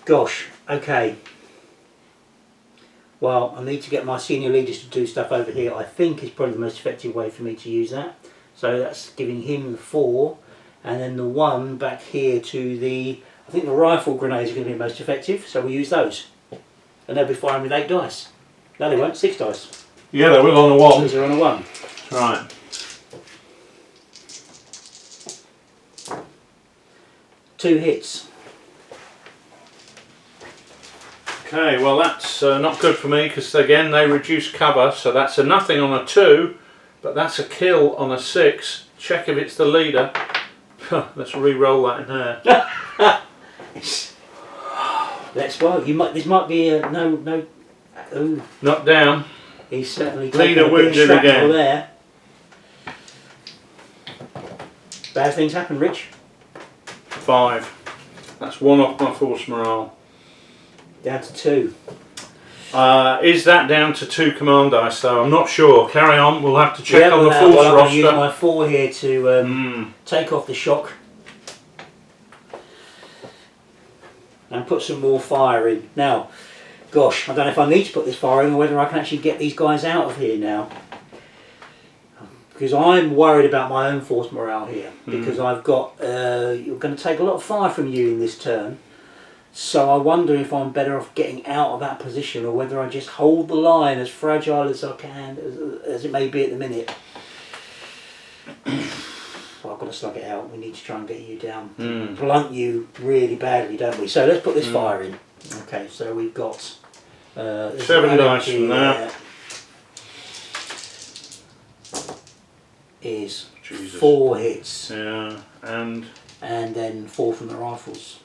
Gosh, okay. Well, I need to get my senior leaders to do stuff over here. I think is probably the most effective way for me to use that. So that's giving him the 4, and then the 1 back here to the I think the rifle grenades are going to be most effective, so we'll use those. And they'll be firing with 8 dice. No, they won't, 6 dice. Yeah, they will on a 1. These are on a 1. Right. Two hits. Okay, well that's not good for me because again they reduce cover, so that's a nothing on a 2, but that's a kill on a 6. Check if it's the leader. Let's re-roll that in there. Let's well. This might be a no. Ooh, Knocked down. he's certainly Leader taken a bit of wounded shrapnel again. there. Bad things happen, Rich. 5. That's 1 off my force morale. Down to 2. Is that down to 2 command dice though? I'm not sure. Carry on. We'll have to check Yeah, on the well, force I'm going to use roster. my 4 here to take off the shock and put some more fire in. Now, gosh, I don't know if I need to put this fire in or whether I can actually get these guys out of here now. Because I'm worried about my own force morale here. Because I've got, you're going to take a lot of fire from you in this turn. So I wonder if I'm better off getting out of that position or whether I just hold the line as fragile as I can, as it may be at the minute. Well, I've got to slug it out. We need to try and get you down. Blunt you really badly, don't we? So let's put this fire in. Okay, so we've got 7 dice from there. Is Jesus. 4 hits. Yeah, and then 4 from the rifles.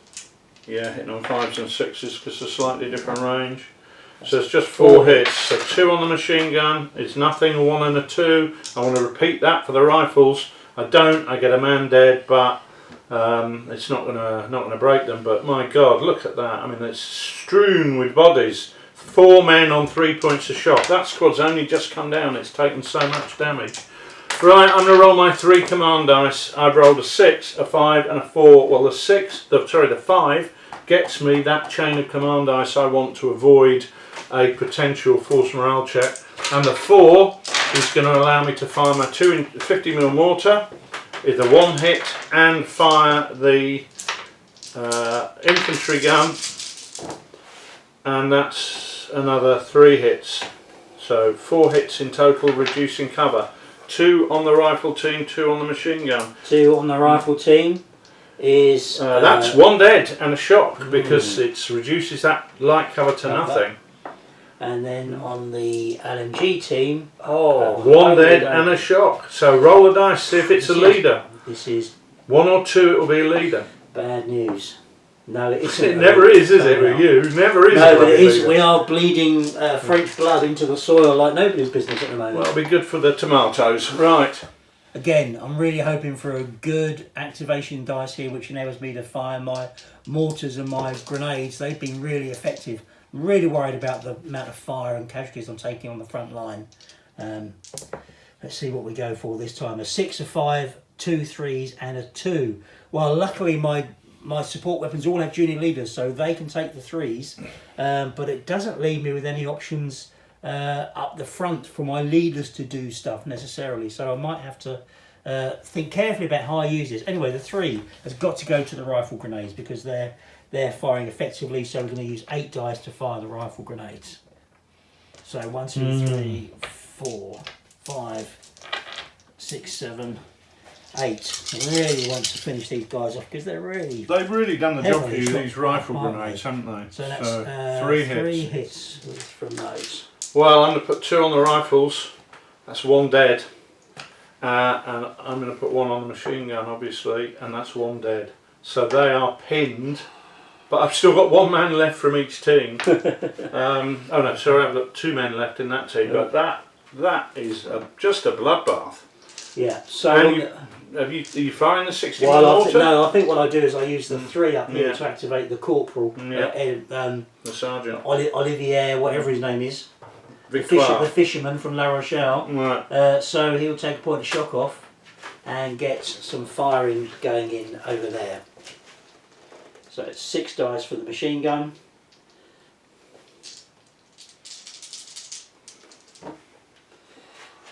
yeah, hitting on 5s and 6s because it's a slightly different range. So it's just 4 hits. So 2 on the machine gun is nothing, a 1 and a 2. I want to repeat that for the rifles. I don't. I get a man dead, but it's not gonna break them. But my God, look at that! I mean, it's strewn with bodies. 4 men on 3 points of shock. That squad's only just come down. It's taken so much damage. Right, I'm going to roll my 3 command dice. I've rolled a 6, a 5 and a 4. Well, the 5 gets me that chain of command dice I want to avoid a potential force morale check. And the 4 is going to allow me to fire my 50mm mortar, is a 1 hit, and fire the infantry gun. And that's another 3 hits. So 4 hits in total, reducing cover. 2 on the rifle team, 2 on the machine gun. 2 on the rifle team is... that's 1 dead and a shock because it reduces that light cover to nothing. And then on the LMG team... 1 dead and a shock. So roll a dice, see if it's a leader. This is... 1 or 2 it will be a leader. Bad news. No, it isn't. It never is it with you? Never is. No, but it is. We are bleeding French blood into the soil like nobody's business at the moment. Well, it'll be good for the tomatoes. Right. Again, I'm really hoping for a good activation dice here, which enables me to fire my mortars and my grenades. They've been really effective. I'm really worried about the amount of fire and casualties I'm taking on the front line. Let's see what we go for this time. A 6, a 5, 2 3s and a 2. Well, luckily my support weapons all have junior leaders, so they can take the 3s, but it doesn't leave me with any options up the front for my leaders to do stuff necessarily, so I might have to think carefully about how I use this. Anyway, the 3 has got to go to the rifle grenades because they're firing effectively, so I'm going to use 8 dice to fire the rifle grenades. So 1, 2, 3, 4, 5, 6, 7, 8. I really want to finish these guys off because they've really done the job for you, shot, these rifle aren't grenades, they? haven't they? So that's 3 hits. 3 hits from those. Well, I'm going to put 2 on the rifles. That's 1 dead. And I'm going to put 1 on the machine gun, obviously, and that's 1 dead. So they are pinned. But I've still got 1 man left from each team. Oh no, sorry, I've got 2 men left in that team. But that is just a bloodbath. Yeah. So are you firing the 60 mortar? No, I think what I do is I use the 3 up here to activate the corporal, the sergeant, Olivier, whatever his name is, the fisherman from La Rochelle. Right. So he'll take a point of shock off and get some firing going in over there. So it's 6 dice for the machine gun.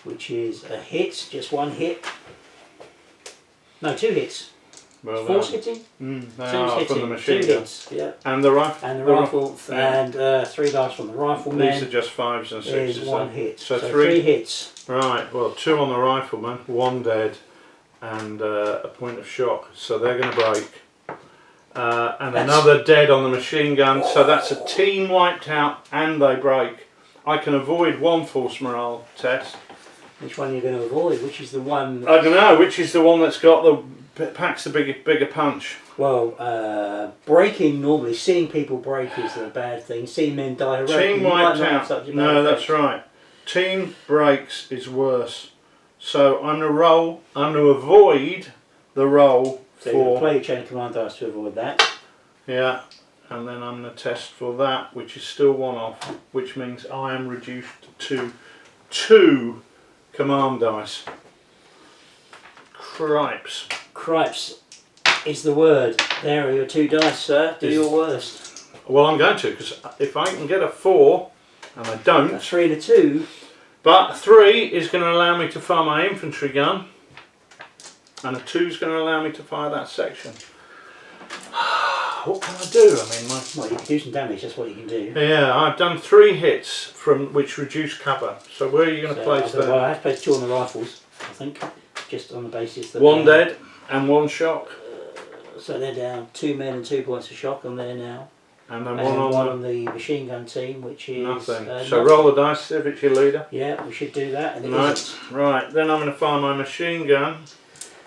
Which is a hit, just 1 hit. No, 2 hits. Well, Force hitting? They Two's are hitting. from the machine 2 gun. hits, yeah. And the rifle. And the rifle, and 3 dice from the rifleman. These are just 5s and 6s. Is 1 hit. So 3 hits. Right, well, 2 on the rifleman, 1 dead, and a point of shock. So they're going to break. And another dead on the machine gun. So that's a team wiped out and they break. I can avoid 1 force morale test. Which one are you going to avoid? Which is the one? I don't know. Which is the one that's got packs the bigger punch? Well, breaking normally, seeing people break is the bad thing. Seeing men die heroically. Team wiped out. No, that's right. Team breaks is worse. So I'm going to roll. I'm going to avoid the roll So for. you're going to play your chain of command dice to avoid that. Yeah, and then I'm going to test for that, which is still 1 off, which means I am reduced to 2 command dice. Cripes. Cripes is the word. There are your 2 dice, sir. Do your worst. Well, I'm going to, because if I can get a 4, and I don't. A 3 and a 2. But 3 is going to allow me to fire my infantry gun, and a 2 is going to allow me to fire that section. What can I do? I mean, Well, you can do some damage, that's what you can do. yeah, I've done 3 hits from which reduce cover. So where are you going to place that? Well, I have to place 2 on the rifles, I think, just on the basis that... 1 dead and 1 shock. So they're down 2 men and 2 points of shock on there now. And then And 1 on the machine gun team, which is... nothing. nothing. Roll the dice if it's your leader. Yeah, we should do that. And it Right, isn't. right. Then I'm going to fire my machine gun.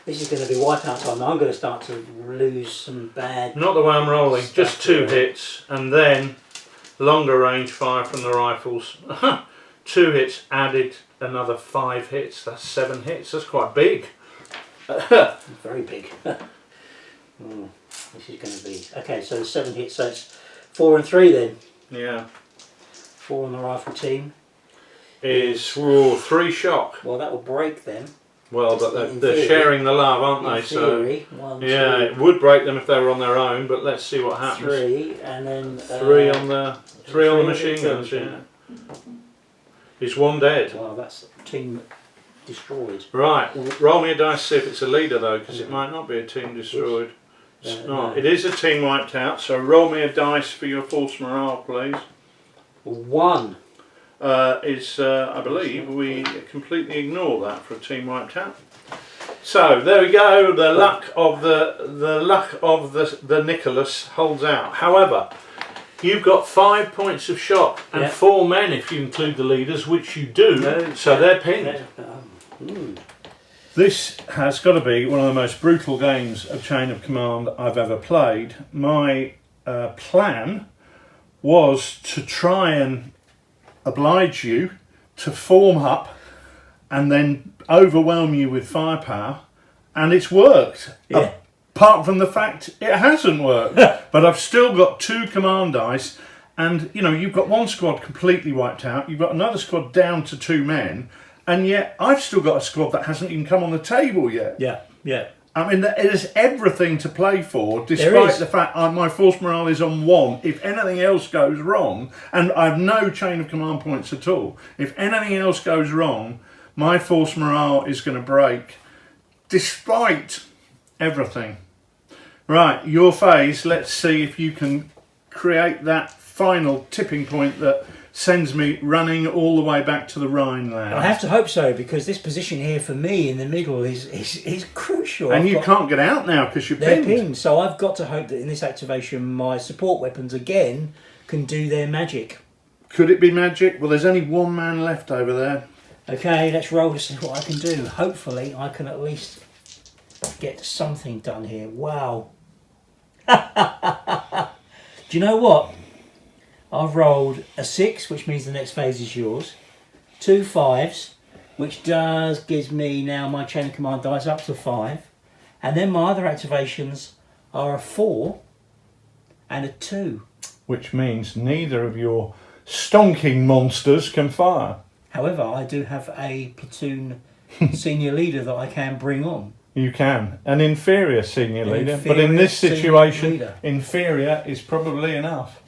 This is going to be wipeout time. I'm going to start to lose some bad... Not the way I'm rolling, just 2 hits, and then longer range fire from the rifles. 2 hits added another 5 hits. That's 7 hits. That's quite big. Very big. This is going to be... Okay, so 7 hits, so it's 4 and 3 then. Yeah. 4 on the rifle team. Is 3 shock. Well, that will break them. Well, but In they're theory. sharing the love, aren't they? Theory, So 1, yeah, 2, it would break them if they were on their own. But let's see what happens. 3, and then... 3 on the machine guns. Yeah. Is 1 dead? Well, that's team destroyed. Right. Roll me a dice, see if it's a leader though, because it might not be a team destroyed. It's not. no. It is a team wiped out. So roll me a dice for your false morale, please. 1. I believe we completely ignore that for a team wiped out. So there we go. The luck of the Nicholas holds out. However, you've got 5 points of shock and 4 men if you include the leaders, which you do. No, so they're pinned. This has got to be one of the most brutal games of Chain of Command I've ever played. My plan was to try and oblige you to form up and then overwhelm you with firepower, and it's worked. Yeah. Apart from the fact it hasn't worked. But I've still got 2 command dice, and you know, you've got 1 squad completely wiped out, you've got another squad down to 2 men, and yet I've still got a squad that hasn't even come on the table yet. Yeah, yeah. I mean, there's everything to play for, despite the fact my force morale is on 1. If anything else goes wrong, and I have no chain of command points at all, if anything else goes wrong, my force morale is going to break, despite everything. Right, your phase. Let's see if you can create that final tipping point that sends me running all the way back to the Rhineland. I have to hope so, because this position here for me in the middle is crucial. And you can't get out now because you're pinned. They're pinned, so I've got to hope that in this activation my support weapons again can do their magic. Could it be magic? Well, there's only 1 man left over there. Okay, let's roll to see what I can do. Hopefully I can at least get something done here. Wow. Do you know what? I've rolled a 6, which means the next phase is yours. 2 5s, which gives me now my chain of command dice up to 5. And then my other activations are a 4 and a 2. Which means neither of your stonking monsters can fire. However, I do have a platoon senior leader that I can bring on. You can. An inferior senior leader. Inferior But in this senior situation, leader. inferior is probably enough.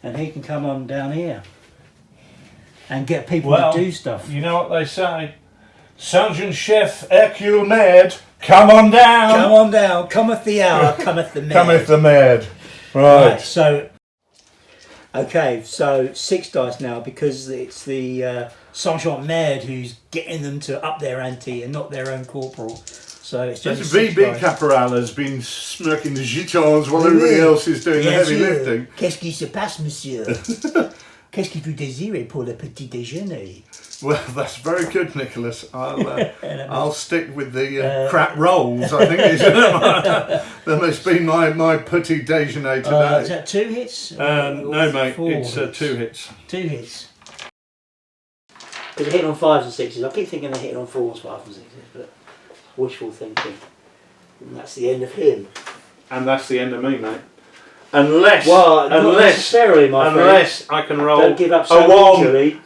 And he can come on down here and get people Well, to do stuff. You know what they say? Sergeant Chef Hercule Maid Come on down. Come on down. Cometh the hour. Cometh the maid. Cometh the maid. Right. So, okay. So 6 dice now because it's the sergeant maid who's getting them to up their ante and not their own corporal. So it's just VB Caporal has been smirking the gitans while everybody else is doing the heavy lifting. Qu'est-ce qui se passe, monsieur? Qu'est-ce que vous désirez pour le petit déjeuner? Well, that's very good, Nicholas. I'll stick with the crap rolls. I think that must be my petit déjeuner today. Is that 2 hits? No, mate. It's hits? 2 hits. 2 hits. Because they're hitting on 5s and 6s. I keep thinking they're hitting on 4s, 5s and 6s, but wishful thinking. And that's the end of him. And that's the end of me, mate. Unless not necessarily, my friend. Unless I can roll Don't give up so easily.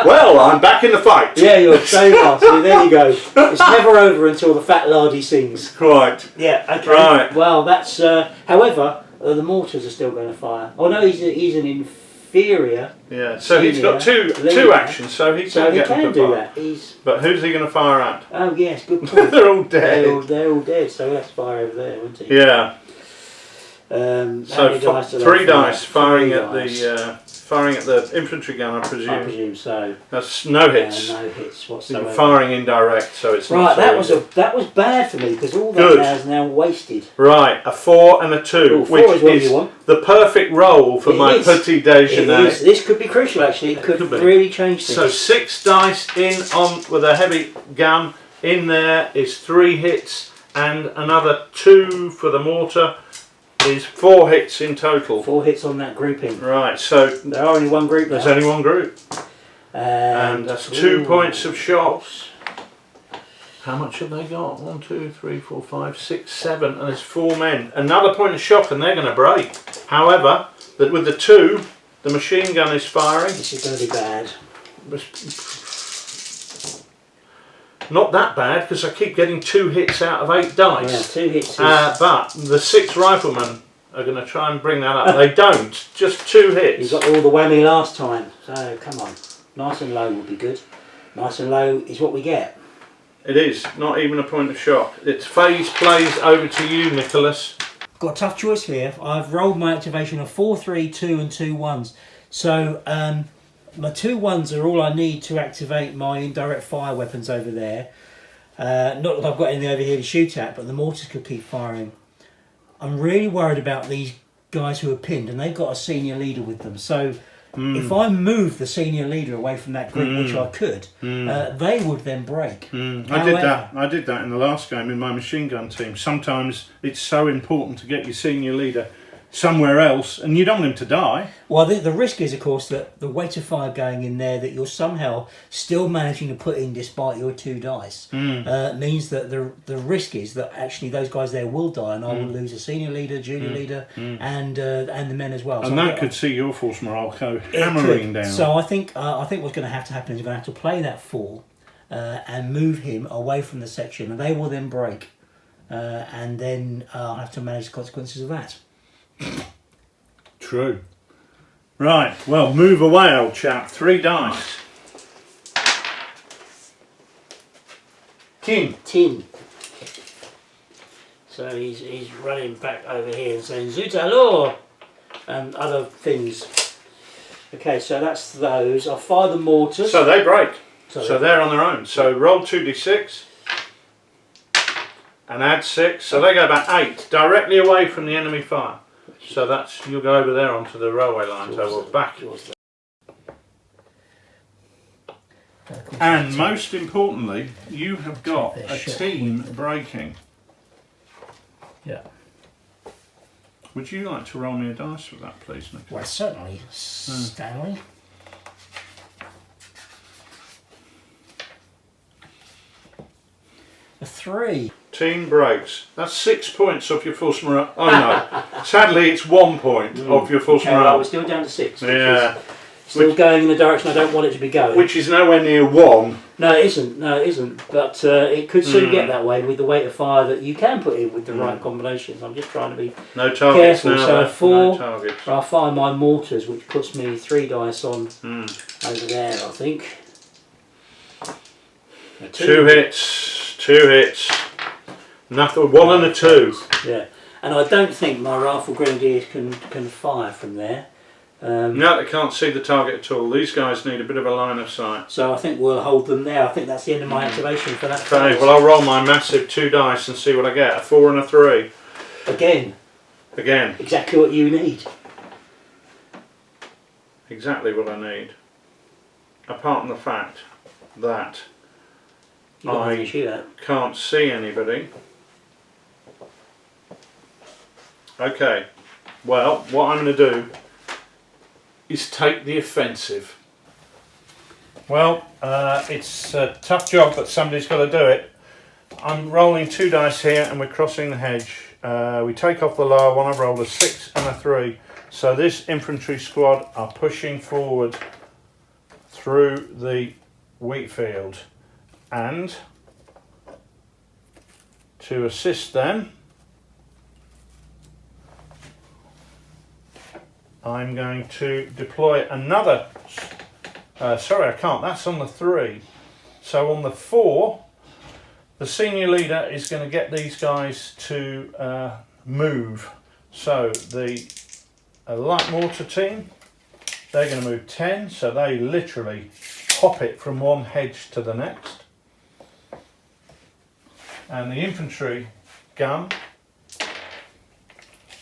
Well, I'm back in the fight. Yeah, you're so nasty. There you go. It's never over until the fat lardy sings. Right. Yeah, okay. Right. Well, that's... however, the mortars are still going to fire. Oh no, he's an inferior... Yeah, so he's got two actions, so he can get them to do fire. that. But who's he going to fire at? Oh yes, good point. They're all dead. They're all dead, so let's fire over there, wouldn't he? Yeah. So 3 dice firing at the infantry gun, I presume. I presume so. That's no hits. No hits whatsoever. Firing indirect, so it's right. not so That was bad for me because all that is now wasted. Right, a 4 and a 2, Ooh, 4 which is what you want. The perfect roll for my petit déjeuner. This could be crucial actually. It could really change things. So 6 dice in on with a heavy gun. In there is 3 hits and another 2 for the mortar. Is 4 hits in total. 4 hits on that grouping. Right, so there are only one group. There's only one group. And that's 2 points of shots. How much have they got? 1, 2, 3, 4, 5, 6, 7, and there's 4 men. Another point of shock, and they're going to break. However, that with the 2, the machine gun is firing. This is going to be bad. Not that bad because I keep getting 2 hits out of 8 dice. Yeah, 2 hits. But the 6 riflemen are going to try and bring that up. They don't. Just 2 hits. You got all the whammy last time. So come on, nice and low will be good. Nice and low is what we get. It is not even a point of shock. It's phase plays over to you, Nicholas. Got a tough choice here. I've rolled my activation of 4, 3, 2, and 2 1s. So my 2 1s are all I need to activate my indirect fire weapons over there. Not that I've got anything over here to shoot at, but the mortars could keep firing. I'm really worried about these guys who are pinned, and they've got a senior leader with them. So if I move the senior leader away from that group, which I could, they would then break. I did that in the last game in my machine gun team. Sometimes it's so important to get your senior leader somewhere else, and you don't want him to die. Well, the risk is, of course, that the weight of fire going in there that you're somehow still managing to put in despite your 2 dice means that the risk is that actually those guys there will die, and I will lose a senior leader, junior leader, and the men as well. And so that could see your force morale go hammering down. So I think what's going to happen is you're going to have to play that 4 and move him away from the section, and they will then break, and then I'll have to manage the consequences of that. True. Right, well, move away, old chap. 3 dice. Tin. So he's running back over here and saying Zut alors and other things. Okay, so that's those. I'll fire the mortars. So they break. So they're on their own. So roll 2d6 and add 6. So they go about 8 directly away from the enemy fire. So that's, you'll go over there onto the railway line, so we're back. And most importantly, you have got a team breaking. Yeah. Would you like to roll me a dice for that, please, Nick? Well, certainly, Stanley. A 3. Team breaks. That's 6 points off your force morale. Oh no. Sadly, it's 1 point off your force morale. Well, we're still down to 6. Yeah. Still going in the direction I don't want it to be going. Which is nowhere near 1. No, it isn't. But it could soon get that way with the weight of fire that you can put in with the right combinations. I'm just trying to be careful. Now, so 4, no targets. I'll fire my mortars, which puts me 3 dice on over there, I think. 2 hits. 2 hits. Nothing. 1 and a 2. Yeah, and I don't think my rifle grenadiers can fire from there. No, they can't see the target at all. These guys need a bit of a line of sight. So I think we'll hold them there. I think that's the end of my activation for that. Okay, well I'll roll my massive 2 dice and see what I get. A 4 and a 3. Again. Exactly what you need. Exactly what I need. Apart from the fact that I can't see anybody. Okay, well what I'm going to do is take the offensive. Well, it's a tough job, but somebody's got to do it. I'm rolling 2 dice here and we're crossing the hedge. We take off the lower one. I've rolled a 6 and a 3. So this infantry squad are pushing forward through the wheat field. And to assist them, I'm going to deploy another, sorry I can't, that's on the 3. So on the 4, the senior leader is going to get these guys to move. So the light mortar team, they're going to move 10, so they literally hop it from one hedge to the next. And the infantry gun,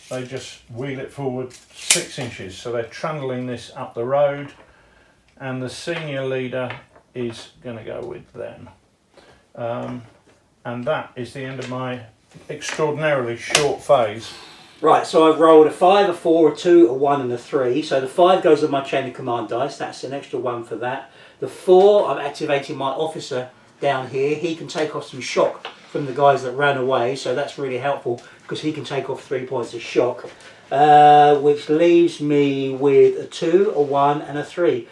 they just wheel it forward 6 inches, so they're trundling this up the road, and the senior leader is going to go with them. And that is the end of my extraordinarily short phase. Right, so I've rolled a 5, a 4, a 2, a 1 and a 3. So the 5 goes on my chain of command dice, that's an extra 1 for that. The 4, I'm activating my officer down here. He can take off some shock from the guys that ran away, so that's really helpful because he can take off 3 points of shock. Which leaves me with a 2, a 1 and a 3.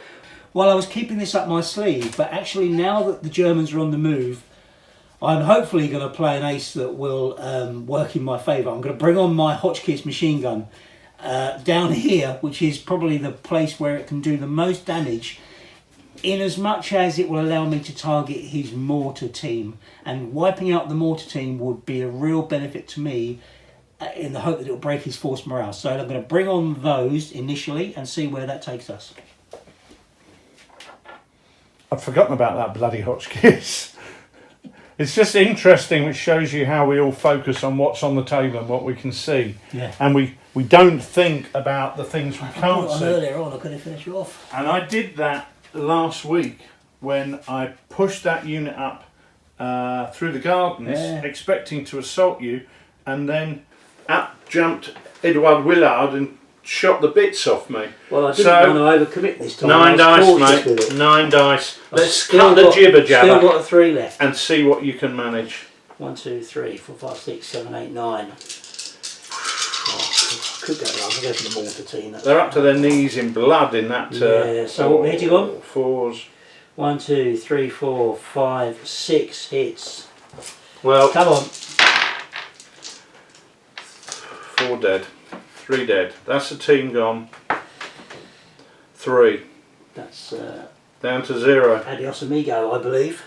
Well, I was keeping this up my sleeve, but actually now that the Germans are on the move, I'm hopefully going to play an ace that will work in my favour. I'm going to bring on my Hotchkiss machine gun down here, which is probably the place where it can do the most damage, in as much as it will allow me to target his mortar team. And wiping out the mortar team would be a real benefit to me in the hope that it will break his force morale. So I'm going to bring on those initially and see where that takes us. I've forgotten about that bloody Hotchkiss. It's just interesting, which shows you how we all focus on what's on the table and what we can see. Yeah. And we don't think about the things we can't see. Earlier on, I could have finished you off. And I did that last week when I pushed that unit up through the gardens, expecting to assault you, and then up jumped Edouard Willard and shot the bits off me. Well, I didn't want to overcommit this time. 9 dice, mate. 9 dice. Let's cut the jibber jabber. Still got a 3 left. And see what you can manage. 1, 2, 3, 4, 5, 6, 7, 8, 9. Oh, could go wrong. I'll go for the mortar team. They're up to their knees in blood in that. Yeah. So what we hitting on? 4s. 1, 2, 3, 4, 5, 6 hits. Well, come on. 4 dead. 3 dead. That's a team gone. 3. That's down to 0. Adios amigo, I believe.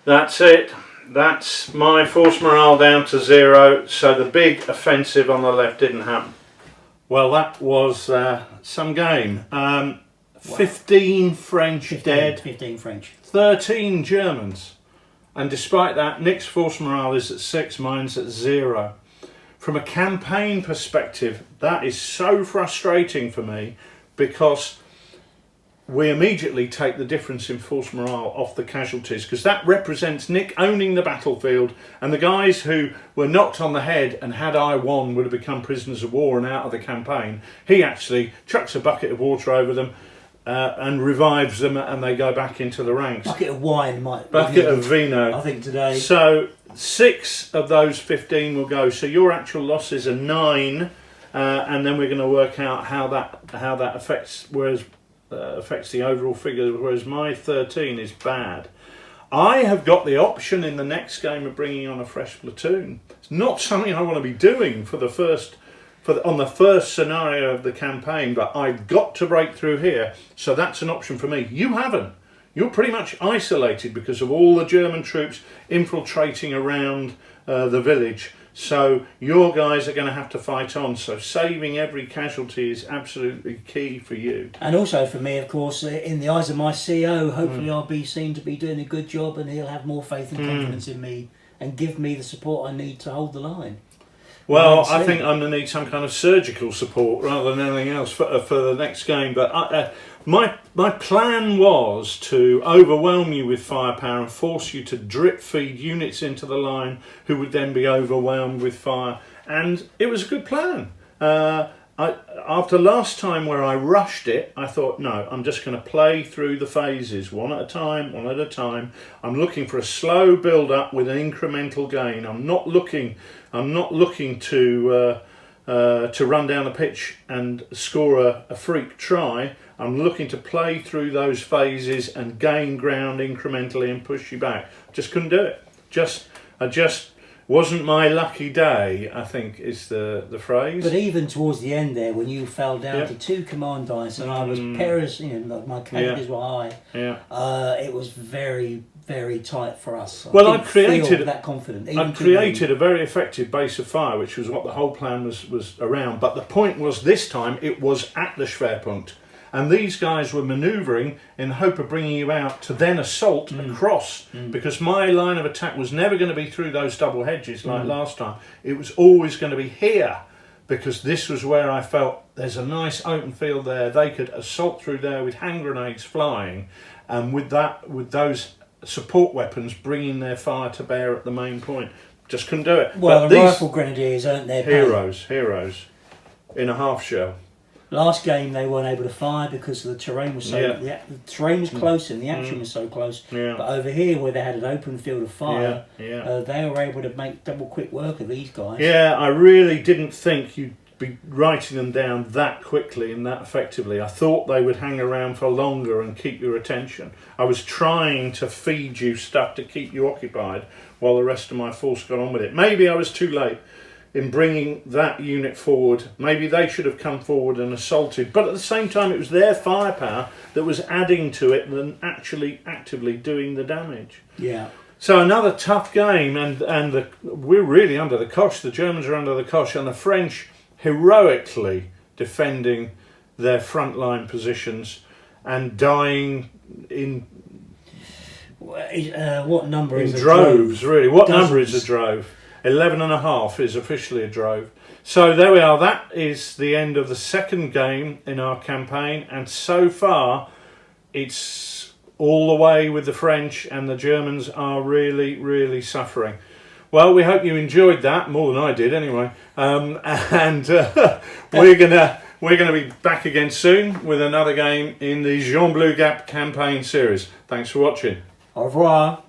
That's it. That's my force morale down to 0. So the big offensive on the left didn't happen. Well, that was some game. 15 French dead. 15 French. 13 Germans. And despite that, Nick's force morale is at 6, mine's at 0. From a campaign perspective, that is so frustrating for me because we immediately take the difference in force morale off the casualties, because that represents Nick owning the battlefield, and the guys who were knocked on the head and had I won would have become prisoners of war and out of the campaign. He actually chucks a bucket of water over them and revives them, and they go back into the ranks. Bucket of wine might. Bucket of vino. I think today. So 6 of those 15 will go. So your actual losses are 9, and then we're going to work out how that affects affects the overall figure. Whereas my 13 is bad. I have got the option in the next game of bringing on a fresh platoon. It's not something I want to be doing for the first. On the first scenario of the campaign, but I've got to break through here, so that's an option for me. You haven't. you're pretty much isolated because of all the German troops infiltrating around the village. So your guys are going to have to fight on. So saving every casualty is absolutely key for you. And also for me, of course, in the eyes of my CO, hopefully I'll be seen to be doing a good job, and he'll have more faith and confidence in me and give me the support I need to hold the line. Well, I think I'm going to need some kind of surgical support rather than anything else for the next game. But my plan was to overwhelm you with firepower and force you to drip feed units into the line who would then be overwhelmed with fire. And it was a good plan. After last time where I rushed it, I thought, no, I'm just going to play through the phases one at a time, one at a time. I'm looking for a slow build-up with an incremental gain. I'm not looking to run down the pitch and score a freak try. I'm looking to play through those phases and gain ground incrementally and push you back. Just couldn't do it. I just wasn't my lucky day, I think is the phrase. But even towards the end there, when you fell down to 2 command dice and I was my casualties were high, it was very, very tight for us. Well, I created that confident. I created a very effective base of fire, which was what the whole plan was around. But the point was, this time it was at the Schwerpunkt. And these guys were manoeuvring in the hope of bringing you out to then assault across, because my line of attack was never going to be through those double hedges like last time. It was always going to be here, because this was where I felt there's a nice open field there. They could assault through there with hand grenades flying, and with those support weapons bringing their fire to bear at the main point. Just couldn't do it. Well, but the rifle grenadiers earned their pay. Heroes in a half shell. Last game they weren't able to fire because the terrain was so the terrain was close and the action was so close. But over here, where they had an open field of fire, they were able to make double quick work of these guys. Yeah, I really didn't think you'd be writing them down that quickly and that effectively. I thought they would hang around for longer and keep your attention. I was trying to feed you stuff to keep you occupied while the rest of my force got on with it. Maybe I was too late in bringing that unit forward. Maybe they should have come forward and assaulted, but at the same time it was their firepower that was adding to it than actually actively doing the damage. Yeah. So another tough game, and we're really under the cosh. The Germans are under the cosh, and the French heroically defending their frontline positions and dying in what number is in droves, really. What Dozens. number is a drove? 11.5 is officially a drove. So there we are. That is the end of the second game in our campaign, and so far it's all the way with the French, and the Germans are really, really suffering. Well, we hope you enjoyed that more than I did, anyway. We're gonna be back again soon with another game in the Gembloux Gap campaign series. Thanks for watching. Au revoir.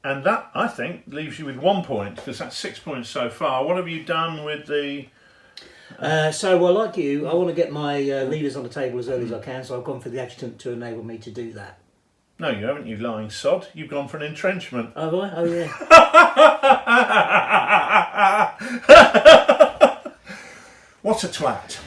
And that, I think, leaves you with 1 point, because that's 6 points so far. What have you done with the... Like you, I want to get my leaders on the table as early as I can, so I've gone for the adjutant to enable me to do that. No, you haven't, you lying sod. You've gone for an entrenchment. Have I? Oh, yeah. What a twat.